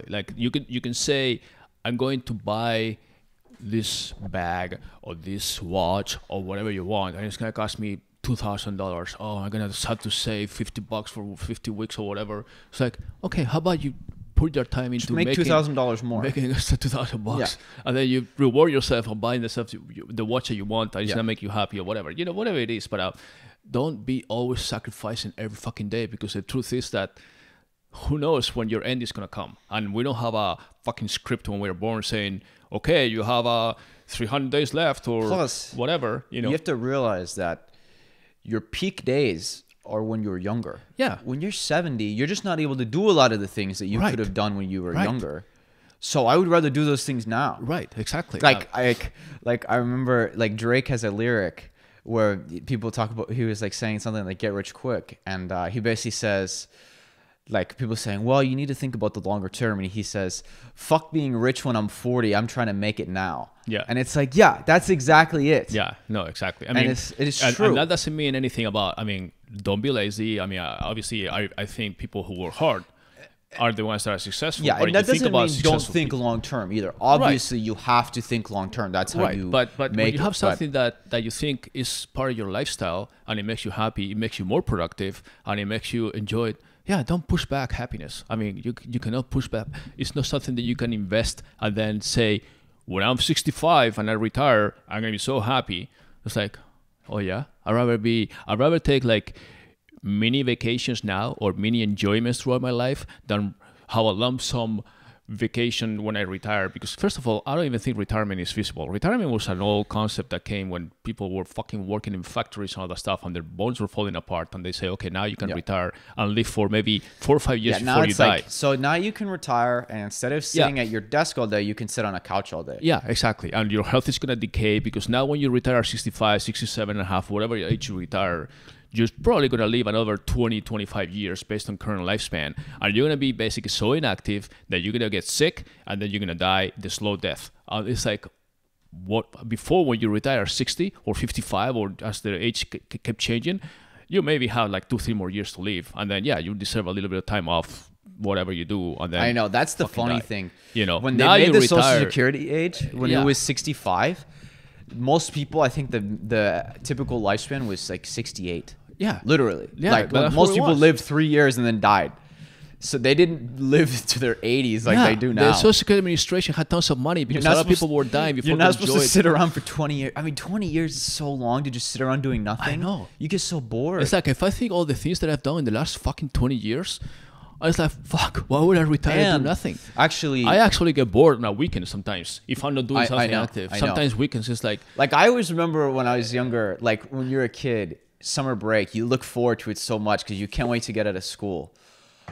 Like you can say, I'm going to buy this bag or this watch or whatever you want, and it's gonna cost me $2,000. Oh, I'm gonna have to save $50 for 50 weeks or whatever. It's like, okay, how about you put your time into make $2,000 more, making extra $2,000, and then you reward yourself on buying the stuff, the watch that you want, and it's gonna make you happy or whatever, whatever it is. But don't be always sacrificing every fucking day, because the truth is that who knows when your end is gonna come, and we don't have a fucking script when we're born saying, okay, you have 300 days left or plus, whatever. You have to realize that your peak days are when you're younger. Yeah. When you're 70, you're just not able to do a lot of the things that you could have done when you were younger. So I would rather do those things now. Right. Exactly. Like I remember, like, Drake has a lyric where people talk about, he was like saying something like "get rich quick," and he basically says, like, people saying, well, you need to think about the longer term. And he says, fuck being rich when I'm 40. I'm trying to make it now. Yeah. And it's like, yeah, that's exactly it. Yeah, no, exactly. I mean, mean, it is true. And that doesn't mean anything about, don't be lazy. I mean, obviously, I think people who work hard, are the ones that are successful. Yeah, or and that you think doesn't about mean don't successful think people. long term either. Obviously, you have to think long term. That's how you But make when you have it. something that you think is part of your lifestyle and it makes you happy, it makes you more productive, and it makes you enjoy it. Yeah, don't push back happiness. I mean, you cannot push back. It's not something that you can invest and then say, when I'm 65 and I retire, I'm gonna be so happy. It's like, oh yeah, I'd rather take like mini vacations now or mini enjoyments throughout my life than have a lump sum vacation when I retire. Because first of all, I don't even think retirement is feasible. Retirement was an old concept that came when people were fucking working in factories and all that stuff and their bones were falling apart, and they say, okay, now you can retire and live for maybe 4 or 5 years before you die. Like, so now you can retire, and instead of sitting at your desk all day, you can sit on a couch all day. Yeah, exactly. And your health is going to decay because now when you retire 65, 67 and a half, whatever age you retire, you're probably going to live another 20, 25 years based on current lifespan. And you're going to be basically so inactive that you're going to get sick and then you're going to die the slow death. It's like, what before when you retire 60 or 55 or as the age kept changing, you maybe have like 2-3 more years to live. And then, yeah, you deserve a little bit of time off, whatever you do. And then I know, that's the fucking funny die. thing. You know, when they now made you the retire, Social Security age, when it was 65, most people, I think the typical lifespan was like 68. Yeah. Literally. Yeah, like but that's most what it people was. lived 3 years and then died. So they didn't live to their 80s like they do now. The Social Security Administration had tons of money because a lot of people were dying before You're they not supposed to enjoyed. sit around for 20 years. I mean, 20 years is so long to just sit around doing nothing. I know. You get so bored. It's like, if I think all the things that I've done in the last fucking 20 years, I was like, fuck, why would I retire and do nothing? Actually, I actually get bored on a weekend sometimes if I'm not doing something active. I know. Sometimes weekends is like I always remember when I was younger, like when you're a kid, summer break, you look forward to it so much because you can't wait to get out of school.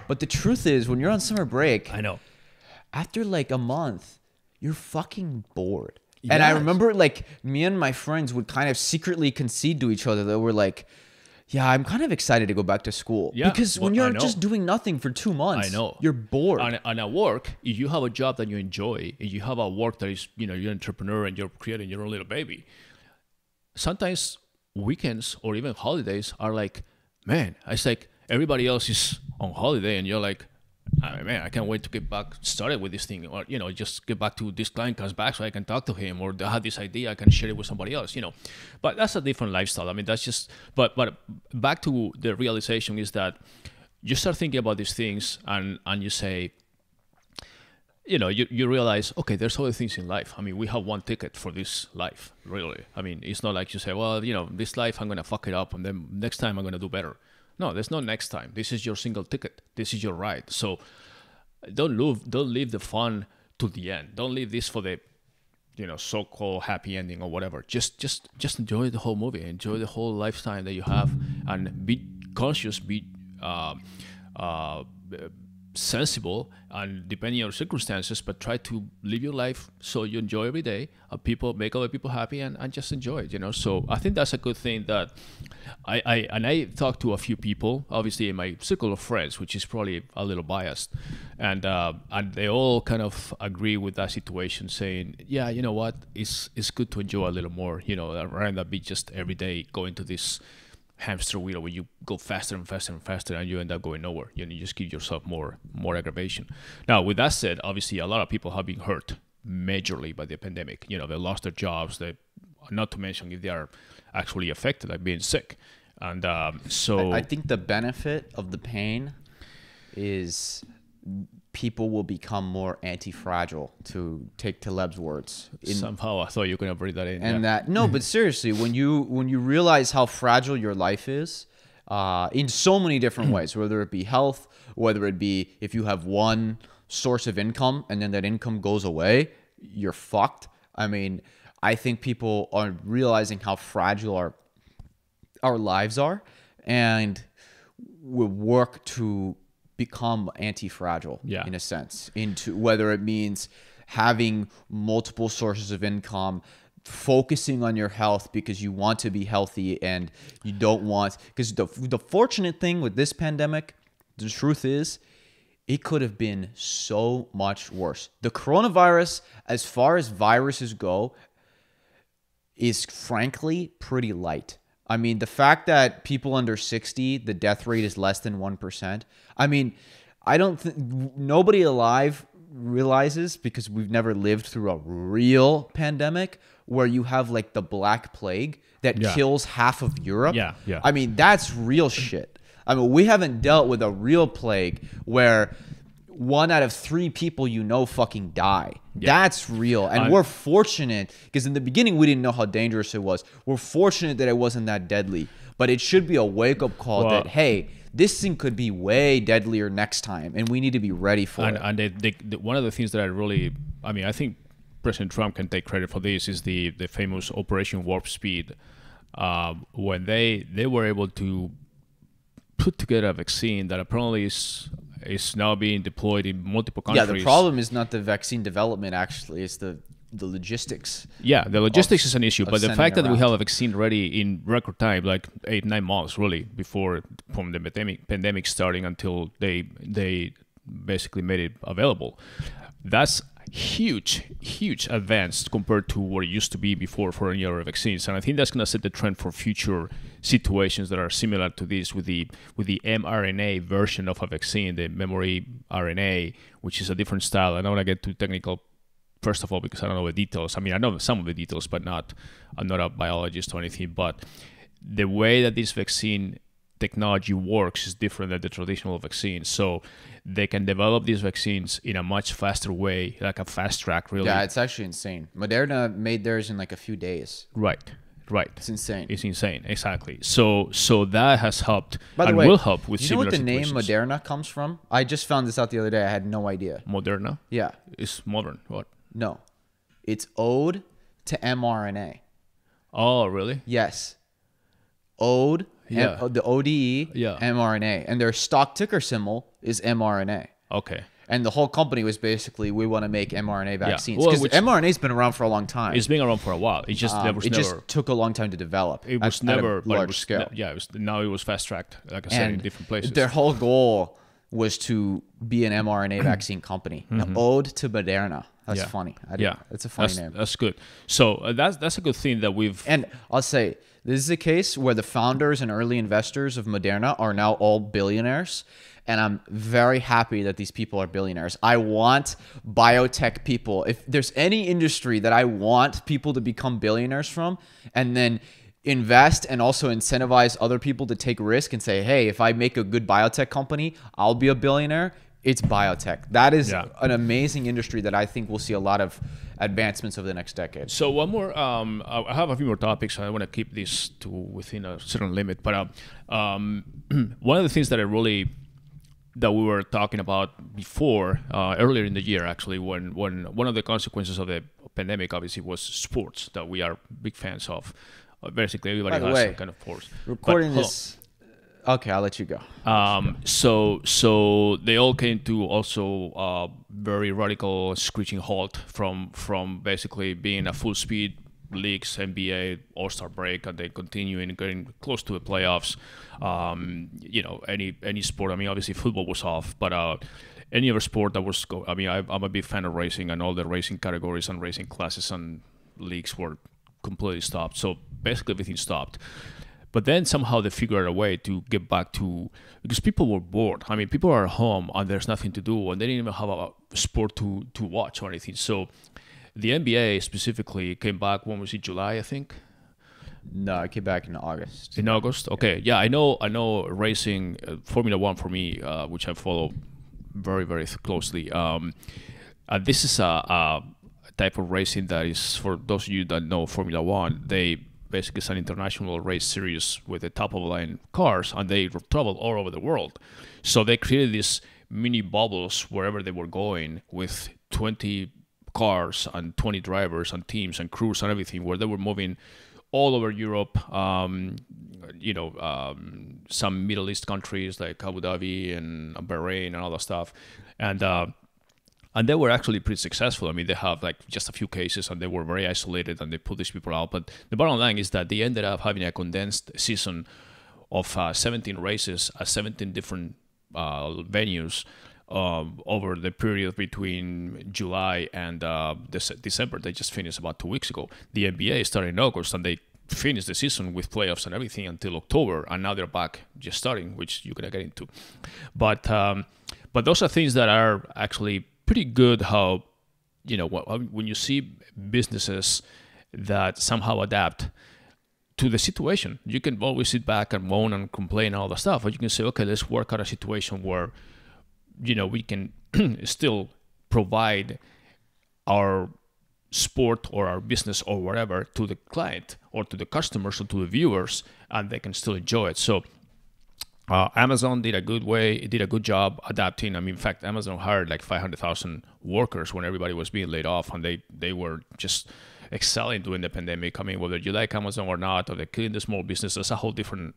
But the truth is, when you're on summer break, I know. after like a month, you're fucking bored. Yes. And I remember like me and my friends would kind of secretly concede to each other that we're like, yeah, I'm kind of excited to go back to school. Yeah, because when you're just doing nothing for 2 months, I know. You're bored. And at work, if you have a job that you enjoy, if you have a work that is, you're an entrepreneur and you're creating your own little baby, sometimes weekends or even holidays are like, man, it's like everybody else is on holiday and you're like, man, I can't wait to get back started with this thing, or just get back to this client comes back so I can talk to him, or I have this idea, I can share it with somebody else, But that's a different lifestyle. I mean, that's just. But back to the realization is that you start thinking about these things and you say, you realize, okay, there's other things in life. I mean, we have one ticket for this life, really. I mean, it's not like you say, well, this life I'm gonna fuck it up, and then next time I'm gonna do better. No, there's no next time. This is your single ticket. This is your ride. So don't leave the fun to the end. Don't leave this for the, so-called happy ending or whatever. Just enjoy the whole movie. Enjoy the whole lifestyle that you have, and be conscious. Be sensible, and depending on your circumstances, but try to live your life so you enjoy every day. Make other people happy, and just enjoy it. So I think that's a good thing that I talked to a few people, obviously in my circle of friends, which is probably a little biased, and they all kind of agree with that situation, saying, yeah, you know what, it's good to enjoy a little more, rather than be just every day going to this hamster wheel where you go faster and faster and faster and you end up going nowhere. You just give yourself more aggravation. Now, with that said, obviously a lot of people have been hurt majorly by the pandemic. They lost their jobs. Not to mention if they are actually affected, like being sick. And so I think the benefit of the pain is people will become more anti-fragile, to take Taleb's words. Somehow I thought you were going to bring that in. And but seriously, when you realize how fragile your life is, in so many different ways, whether it be health, whether it be if you have one source of income and then that income goes away, you're fucked. I mean, I think people are realizing how fragile our lives are, and will work to become anti-fragile, in a sense, into whether it means having multiple sources of income, focusing on your health because you want to be healthy and you don't want, because the fortunate thing with this pandemic, the truth is, it could have been so much worse. The coronavirus, as far as viruses go, is frankly pretty light. I mean, the fact that people under 60, the death rate is less than 1%. I mean, I don't think nobody alive realizes, because we've never lived through a real pandemic where you have like the Black Plague that kills half of Europe. Yeah, yeah. I mean, that's real shit. I mean, we haven't dealt with a real plague where 1 out of 3 people you know fucking die. Yeah. That's real. And we're fortunate, because in the beginning we didn't know how dangerous it was. We're fortunate that it wasn't that deadly. But it should be a wake-up call that, hey, this thing could be way deadlier next time, and we need to be ready for it. And one of the things that I think President Trump can take credit for this is the famous Operation Warp Speed, when they were able to put together a vaccine that apparently is now being deployed in multiple countries. Yeah, the problem is not the vaccine development, actually. It's the logistics. Yeah, the logistics is an issue, but the fact that we have a vaccine ready in record time, like 8-9 months, really, before from the pandemic starting until they basically made it available, that's huge advance compared to what it used to be before for any other vaccines. And I think that's going to set the trend for future situations that are similar to this with the mRNA version of a vaccine, the memory RNA, which is a different style. I don't want to get too technical, first of all, because I don't know the details. I mean, I know some of the details, but I'm not a biologist or anything. But the way that this vaccine technology works is different than the traditional vaccine. So they can develop these vaccines in a much faster way, like a fast track, really. Yeah, it's actually insane. Moderna made theirs in like a few days. Right. It's insane. It's insane, exactly. So that has helped and way, will help with similar situations. You know what the situations. name Moderna comes from? I just found this out the other day. I had no idea. Moderna? Yeah. It's modern. What? No. It's ode to mRNA. Oh, really? Yes. Ode, the ODE, mRNA. And their stock ticker symbol is mRNA. Okay. And the whole company was basically, we want to make mRNA vaccines. Because mRNA's been around for a long time. It's been around for a while. It just just took a long time to develop. It was never large scale. Now it was fast tracked, like I said, in different places. Their whole goal was to be an mRNA vaccine company. An ode to Moderna. That's funny. It's a funny name. That's good. So that's a good thing that we've. And I'll say, this is a case where the founders and early investors of Moderna are now all billionaires. And I'm very happy that these people are billionaires. I want biotech people. If there's any industry that I want people to become billionaires from, and then invest and also incentivize other people to take risk and say, hey, if I make a good biotech company, I'll be a billionaire. It's biotech. That is an amazing industry that I think will see a lot of advancements over the next decade. So one more, I have a few more topics. I want to keep this to within a certain limit. But one of the things that we were talking about before, earlier in the year, actually, when one of the consequences of the pandemic, obviously, was sports that we are big fans of. Basically, everybody has some kind of sports. Recording this. Okay, I'll let you go. So they all came to also very radical screeching halt from basically being a full speed leagues, NBA, All-Star break, and they continue in getting close to the playoffs. Any sport. I mean, obviously football was off, but any other sport that was. I'm a big fan of racing, and all the racing categories and racing classes and leagues were completely stopped. So basically everything stopped. But then somehow they figured a way to get back to, because people were bored. I mean, people are at home and there's nothing to do, and they didn't even have a sport to watch or anything. So the NBA specifically came back, when was it, July, I think? No, I came back in August. In August? Okay. Yeah, I know racing, Formula One for me, which I follow very, very closely. This is a type of racing that is, for those of you that know Formula One, basically it's an international race series with the top of the line cars, and they travel all over the world. So they created these mini bubbles wherever they were going with 20 cars and 20 drivers and teams and crews and everything, where they were moving all over Europe, some Middle East countries like Abu Dhabi and Bahrain and all that stuff. And they were actually pretty successful. I mean, they have like just a few cases, and they were very isolated, and they put these people out. But the bottom line is that they ended up having a condensed season of 17 races at 17 different venues over the period between July and December. They just finished about 2 weeks ago. The NBA started in August, and they finished the season with playoffs and everything until October, and now they're back just starting, which you're gonna get into. But But those are things that are actually pretty good. How, when you see businesses that somehow adapt to the situation, you can always sit back and moan and complain and all the stuff, or you can say, okay, let's work out a situation where, we can still provide our sport or our business or whatever to the client or to the customers or to the viewers, and they can still enjoy it. So Amazon did a good job adapting. I mean, in fact, Amazon hired like 500,000 workers when everybody was being laid off, and they were just excelling during the pandemic. I mean, whether you like Amazon or not, or they're killing the small business, that's a whole different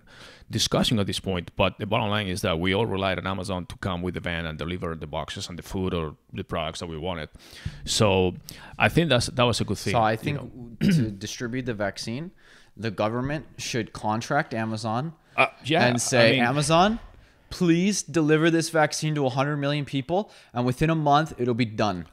discussion at this point. But the bottom line is that we all relied on Amazon to come with the van and deliver the boxes and the food or the products that we wanted. So I think that was a good thing. So I think to distribute the vaccine, the government should contract Amazon and say, Amazon, please deliver this vaccine to 100 million people, and within a month it'll be done.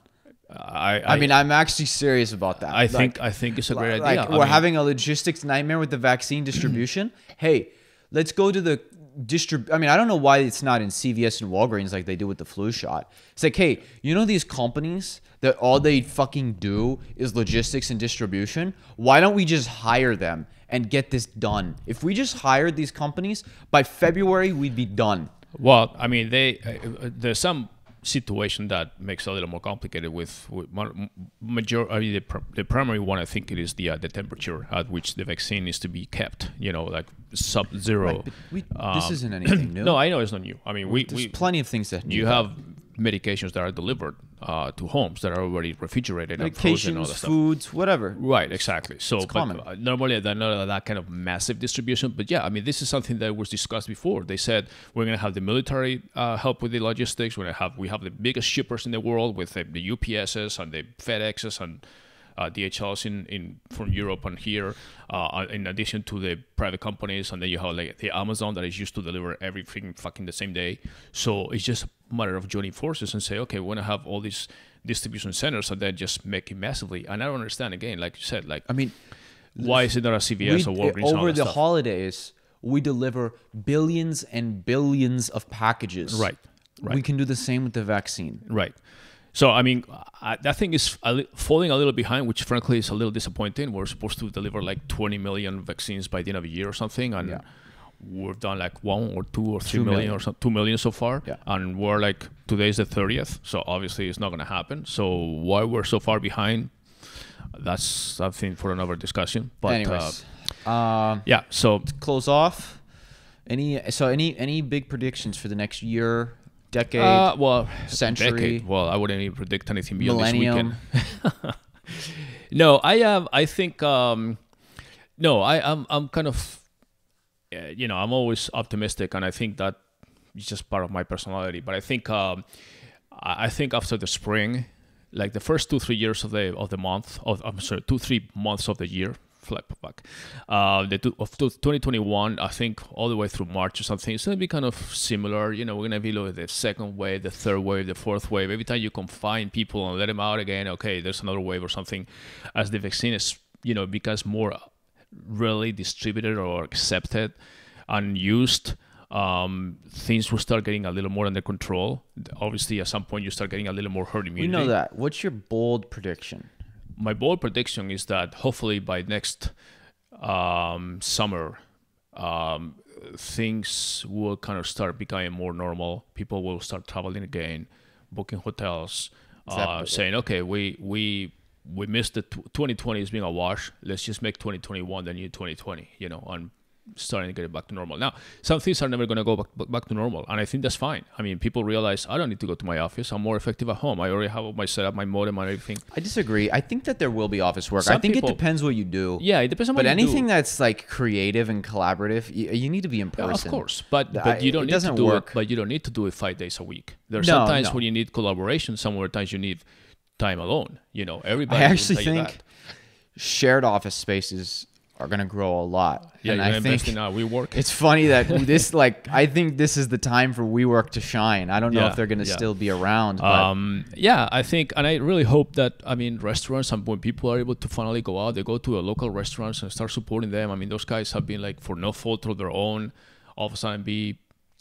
I'm actually serious about that. I think it's a great idea. We're having a logistics nightmare with the vaccine distribution. Hey, let's go to the I don't know why it's not in CVS and Walgreens like they do with the flu shot. It's like, hey, these companies that all they fucking do is logistics and distribution? Why don't we just hire them and get this done? If we just hired these companies, by February we'd be done. Well, I mean, there's some situation that makes it a little more complicated with the primary one. I think it is the temperature at which the vaccine needs to be kept, like sub-zero. Right, this isn't anything new. No, I know it's not new. I mean, there's plenty of things that you have medications that are delivered to homes that are already refrigerated and frozen, all that stuff. Foods, whatever. Right, exactly. So, it's common. Normally they're not that kind of massive distribution. But yeah, I mean, this is something that was discussed before. They said we're going to have the military help with the logistics. We have the biggest shippers in the world with the UPSs and the FedExes and DHLs from Europe and here, in addition to the private companies, and then you have like the Amazon that is used to deliver everything fucking the same day. So it's just a matter of joining forces and say, okay, we want to have all these distribution centers and then just make it massively. And I don't understand, again, like you said, why is it not a CVS or Walgreens? Over the holidays, we deliver billions and billions of packages. Right. We can do the same with the vaccine. Right. So, I mean, that thing is falling a little behind, which frankly is a little disappointing. We're supposed to deliver like 20 million vaccines by the end of the year or something. And we've done like 1 or 2 or 3 million or 2 million so far. Yeah. And we're like, today's the 30th. So obviously it's not going to happen. So why we're so far behind, that's something for another discussion. But anyways, so to close off, any big predictions for the next year? Decade, century. Decade. Well, I wouldn't even predict anything beyond millennium. This weekend. No, I think. I'm kind of. I'm always optimistic, and I think that it's just part of my personality. But I think. I think after the spring, like the first 2-3 years of the month, 2-3 months of the year. Flip back. Of 2021, I think all the way through March or something, it's going to be kind of similar. We're going to be looking at the second wave, the third wave, the fourth wave. Every time you confine people and let them out again, okay, there's another wave or something. As the vaccine is, becomes more really distributed or accepted and used, things will start getting a little more under control. Obviously, at some point, you start getting a little more herd immunity. We know that. What's your bold prediction? My bold prediction is that hopefully by next summer, things will kind of start becoming more normal. People will start traveling again, booking hotels, saying, okay, we missed the 2020 is being a wash. Let's just make 2021 the new 2020, and starting to get it back to normal. Now, some things are never going to go back to normal, and I think that's fine. I mean, people realize I don't need to go to my office. I'm more effective at home. I already have my setup, my modem, and everything. I disagree. I think that there will be office work. I think it depends what you do. Yeah, it depends on what you do. But anything that's like creative and collaborative, you need to be in person. Yeah, of course, but you don't need to do it. But you don't need to do it 5 days a week. There are some times when you need collaboration. Some other times you need time alone. Everybody. I actually think shared office spaces are going to grow a lot. Yeah, and I think in WeWork. It's funny that this, I think this is the time for WeWork to shine. I don't know if they're going to still be around. But I think, and I really hope that, restaurants, and when people are able to finally go out, they go to a local restaurants and start supporting them. Those guys have been for no fault of their own, all of a sudden be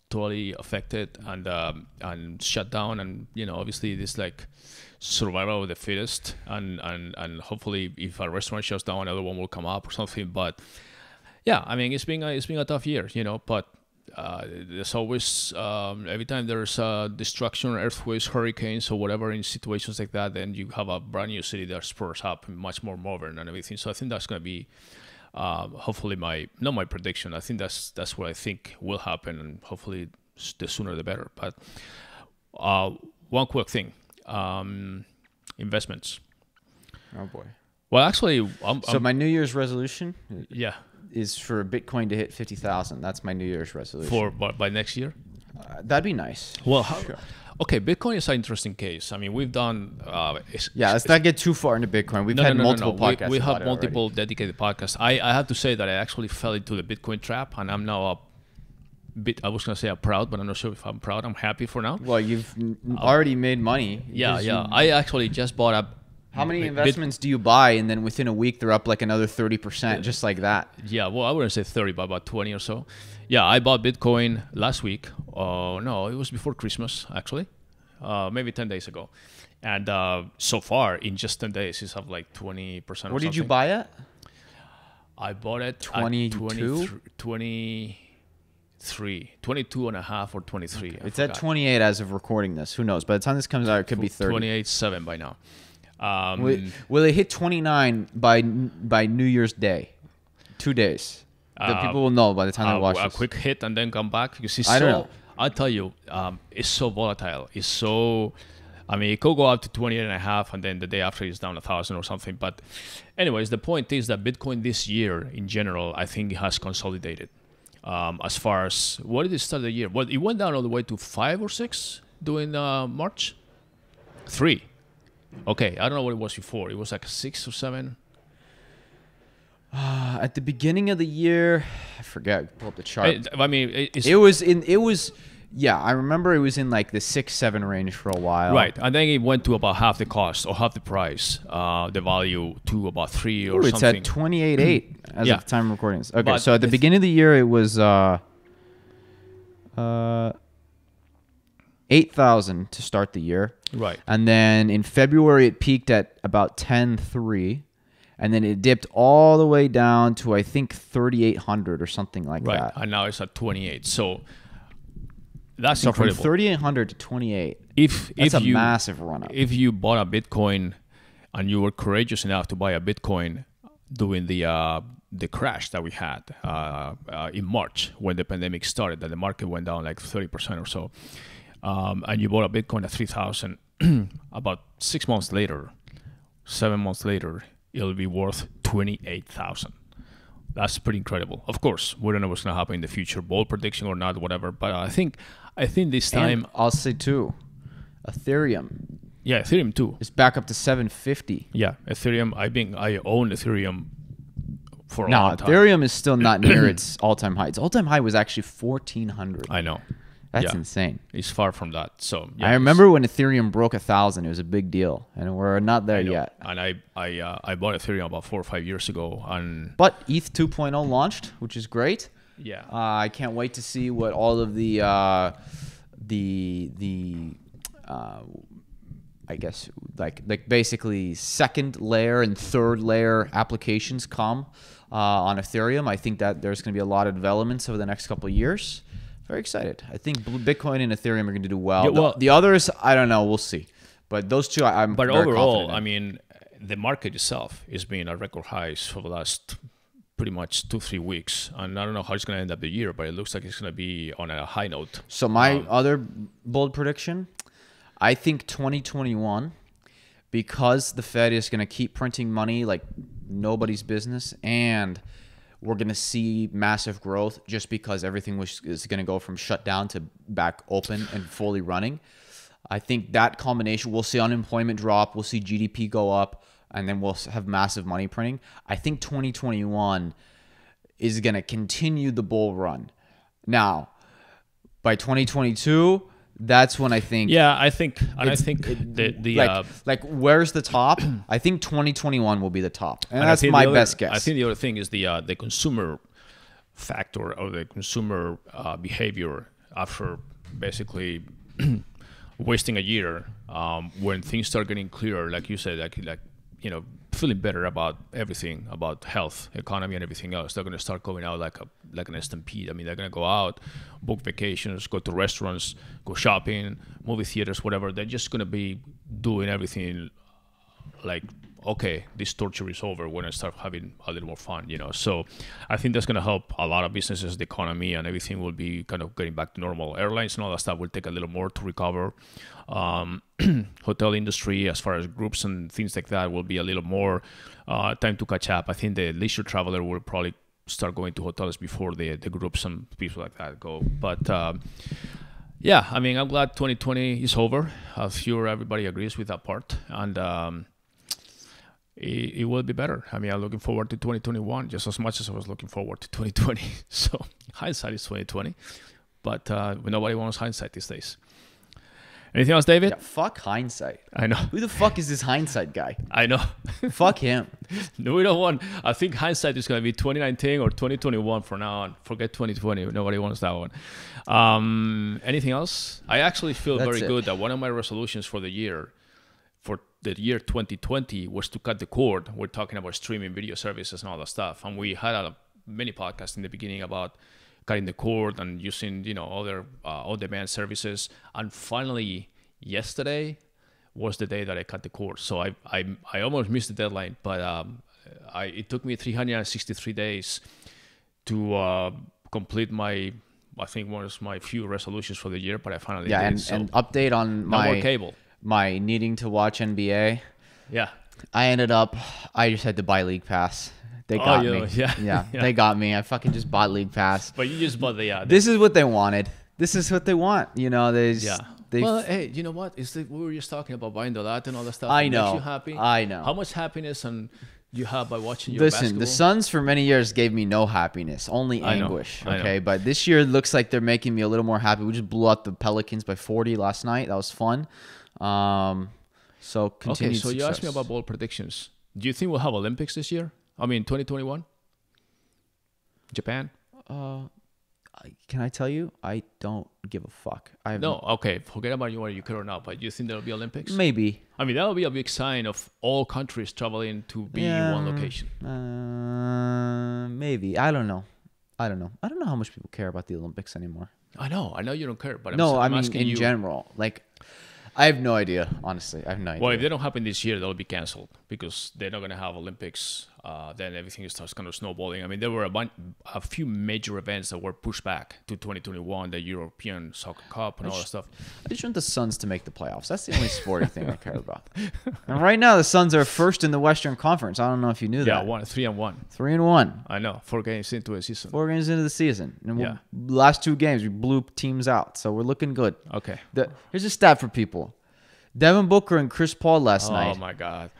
totally affected and shut down, and obviously this like survival of the fittest, and hopefully if a restaurant shuts down, another one will come up or something. But yeah, I mean, it's been a tough year, but there's always every time there's destruction, earthquakes, hurricanes, or whatever in situations like that, then you have a brand new city that spurs up, much more modern and everything. So I think that's going to be hopefully not my prediction. I think that's what I think will happen, and hopefully the sooner the better. But one quick thing, investments. Oh boy. Well, actually, so my New Year's resolution, yeah, is for Bitcoin to hit 50,000. That's my New Year's resolution. By next year. That'd be nice. Well, okay, Bitcoin is an interesting case. I mean, we've done. Let's not get too far into Bitcoin. We've had multiple podcasts. We have multiple dedicated podcasts. I have to say that I actually fell into the Bitcoin trap, and I'm now I was gonna say I'm proud, but I'm not sure if I'm proud. I'm happy for now. Well, you've already made money. Yeah. I actually just bought a. How many investments do you buy, and then within a week they're up like another 30%, just like that? Yeah, well, I wouldn't say 30, but about 20 or so. Yeah, I bought Bitcoin last week. No, it was before Christmas, actually. Maybe 10 days ago. And so far, in just 10 days, it's up like 20% or something. What did you buy it? I bought it 22? 22 and a half or 23. Okay. It's at 28 as of recording this. Who knows? By the time this comes out, it could be 30. 28.7 by now. Will it hit 29 by New Year's Day? 2 days. The people will know by the time they watch this. A quick hit and then come back, because I don't know. I'll tell you, it's so volatile. It's so, I mean, it could go up to 28 and a half, and then the day after it's down 1,000 or something. But anyways, the point is that Bitcoin this year in general, I think it has consolidated. As far as, what did it start the year? Well, it went down all the way to 5 or 6 during March? 3. Okay, I don't know what it was before. It was like 6 or 7. At the beginning of the year, I forget. Pull up the chart. I mean, yeah, I remember it was in like the 6-7 range for a while. Right, and then it went to about half the cost or half the price, the value to about 3 or something. It's at 28.8 as of the time of recording this. Okay, but so at the beginning of the year, it was 8,000 to start the year. Right. And then in February, it peaked at about 10.3. And then it dipped all the way down to, I think, 3,800 or something like that. Right. And now it's at 28. So that's incredible. From 3,800 to 28. That's a massive run up. If you bought a Bitcoin and you were courageous enough to buy a Bitcoin during the crash that we had in March when the pandemic started, that the market went down like 30% or so, and you bought a Bitcoin at 3,000, about 6 months later, 7 months later, it'll be worth 28,000. That's pretty incredible. Of course, we don't know what's going to happen in the future, bold prediction or not, whatever. But I think this time, and I'll say too, Ethereum. Yeah, Ethereum too. It's back up to 750. Yeah, Ethereum. I own Ethereum for a long time. Ethereum is still not near its all-time high. Its all-time high was actually 1,400. I know. That's insane. It's far from that. So yeah, I remember when Ethereum broke 1,000, it was a big deal, and we're not there yet. And I bought Ethereum about 4 or 5 years ago, but ETH 2.0 launched, which is great. Yeah, I can't wait to see what all of the I guess like basically second layer and third layer applications come on Ethereum. I think that there's going to be a lot of developments over the next couple of years. Very excited. I think Bitcoin and Ethereum are going to do well. Yeah, well, the others, I don't know. We'll see. But those two, I'm very overall, confident in. I mean, the market itself is being at record highs for the last pretty much 2-3 weeks. And I don't know how it's going to end up the year, but it looks like it's going to be on a high note. So my other bold prediction, I think 2021, because the Fed is going to keep printing money like nobody's business, and we're going to see massive growth just because everything is going to go from shut down to back open and fully running. I think that combination, we'll see unemployment drop, we'll see GDP go up, and then we'll have massive money printing. I think 2021 is going to continue the bull run. Now, by 2022, that's when I think. Yeah, I think where's the top? I think 2021 will be the top, and that's my best guess. I think the other thing is the consumer factor or the consumer behavior after basically wasting a year, when things start getting clearer, like you said, like feeling better about everything, about health, economy, and everything else, they're going to start going out like an stampede. I mean, they're going to go out, book vacations, go to restaurants, go shopping, movie theaters, whatever. They're just going to be doing everything like, okay, this torture is over when I start having a little more fun, So I think that's going to help a lot of businesses, the economy, and everything will be kind of getting back to normal. Airlines and all that stuff will take a little more to recover. Hotel industry, as far as groups and things like that, will be a little more time to catch up. I think the leisure traveler will probably start going to hotels before the groups and people like that go. But yeah, I mean, I'm glad 2020 is over. I'm sure everybody agrees with that part. And it will be better. I mean, I'm looking forward to 2021 just as much as I was looking forward to 2020. So hindsight is 2020, but nobody wants hindsight these days. Anything else, David? Yeah, fuck hindsight. I know. Who the fuck is this hindsight guy? I know. Fuck him. No, we don't want. I think hindsight is going to be 2019 or 2021 from now on. Forget 2020. Nobody wants that one. Anything else? I actually feel very good that one of my resolutions for the year 2020 was to cut the cord. We're talking about streaming video services and all that stuff. And we had many podcasts in the beginning about cutting the cord and using, other on-demand services. And finally, yesterday was the day that I cut the cord. So I almost missed the deadline, but it took me 363 days to complete my, I think, one of my few resolutions for the year. But I finally did. And update on no more cable. My needing to watch NBA. Yeah. I just had to buy League Pass. They got me. Yeah, they got me. I fucking just bought League Pass. But you just bought this is what they wanted. This is what they want. Well, hey, you know what? We were just talking about buying the lot and all that stuff. I know. Makes you happy. I know. How much happiness you have by watching your basketball? Listen, the Suns for many years gave me no happiness, only anguish. Okay, but this year it looks like they're making me a little more happy. We just blew out the Pelicans by 40 last night. That was fun. So continued so success. You asked me about bold predictions. Do you think we'll have Olympics this year? I mean, 2021? Japan? Can I tell you? I don't give a fuck. Okay. Forget about whether you care or not. But do you think there'll be Olympics? Maybe. I mean, that'll be a big sign of all countries traveling to be in one location. Maybe. I don't know. I don't know how much people care about the Olympics anymore. I know you don't care, but I'm asking in general. Like, I have no idea, honestly. I have no idea. Well, if they don't happen this year, they'll be canceled because they're not going to have Olympics. Then everything starts kind of snowballing. I mean, there were a few major events that were pushed back to 2021, the European Soccer Cup and all that stuff. I just want the Suns to make the playoffs. That's the only sporting thing I care about. And right now, the Suns are first in the Western Conference. I don't know if you knew that. Yeah, 3-1. 3-1. I know. 4 games into the season. 4 games into the season. And last 2 games, we blew teams out. So we're looking good. Okay. Here's a stat for people. Devin Booker and Chris Paul last night. Oh, my God.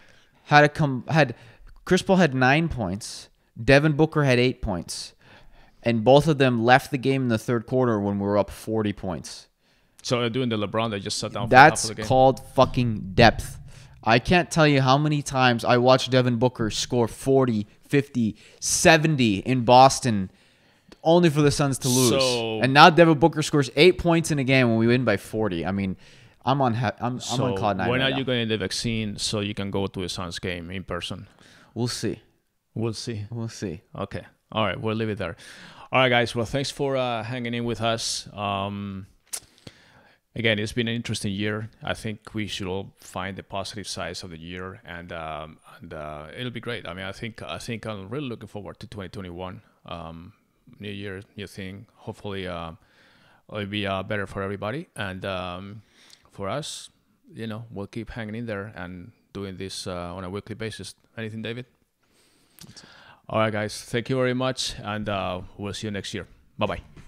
Chris Paul had 9 points. Devin Booker had 8 points. And both of them left the game in the third quarter when we were up 40 points. So they're doing the LeBron, they just sat down for That's half of the game. called fucking depth. I can't tell you how many times I watched Devin Booker score 40, 50, 70 in Boston only for the Suns to lose. And now Devin Booker scores 8 points in a game when we win by 40. I mean, I'm on cloud 9 when right are you now. getting the vaccine so you can go to a Suns game in person? We'll see. We'll see. Okay. All right. We'll leave it there. All right, guys. Well, thanks for hanging in with us. Again, it's been an interesting year. I think we should all find the positive sides of the year, and it'll be great. I mean, I think I'm really looking forward to 2021. New year, new thing. Hopefully, it'll be better for everybody, and for us, we'll keep hanging in there and doing this on a weekly basis. Anything, David? All right, guys. Thank you very much, and we'll see you next year. Bye-bye.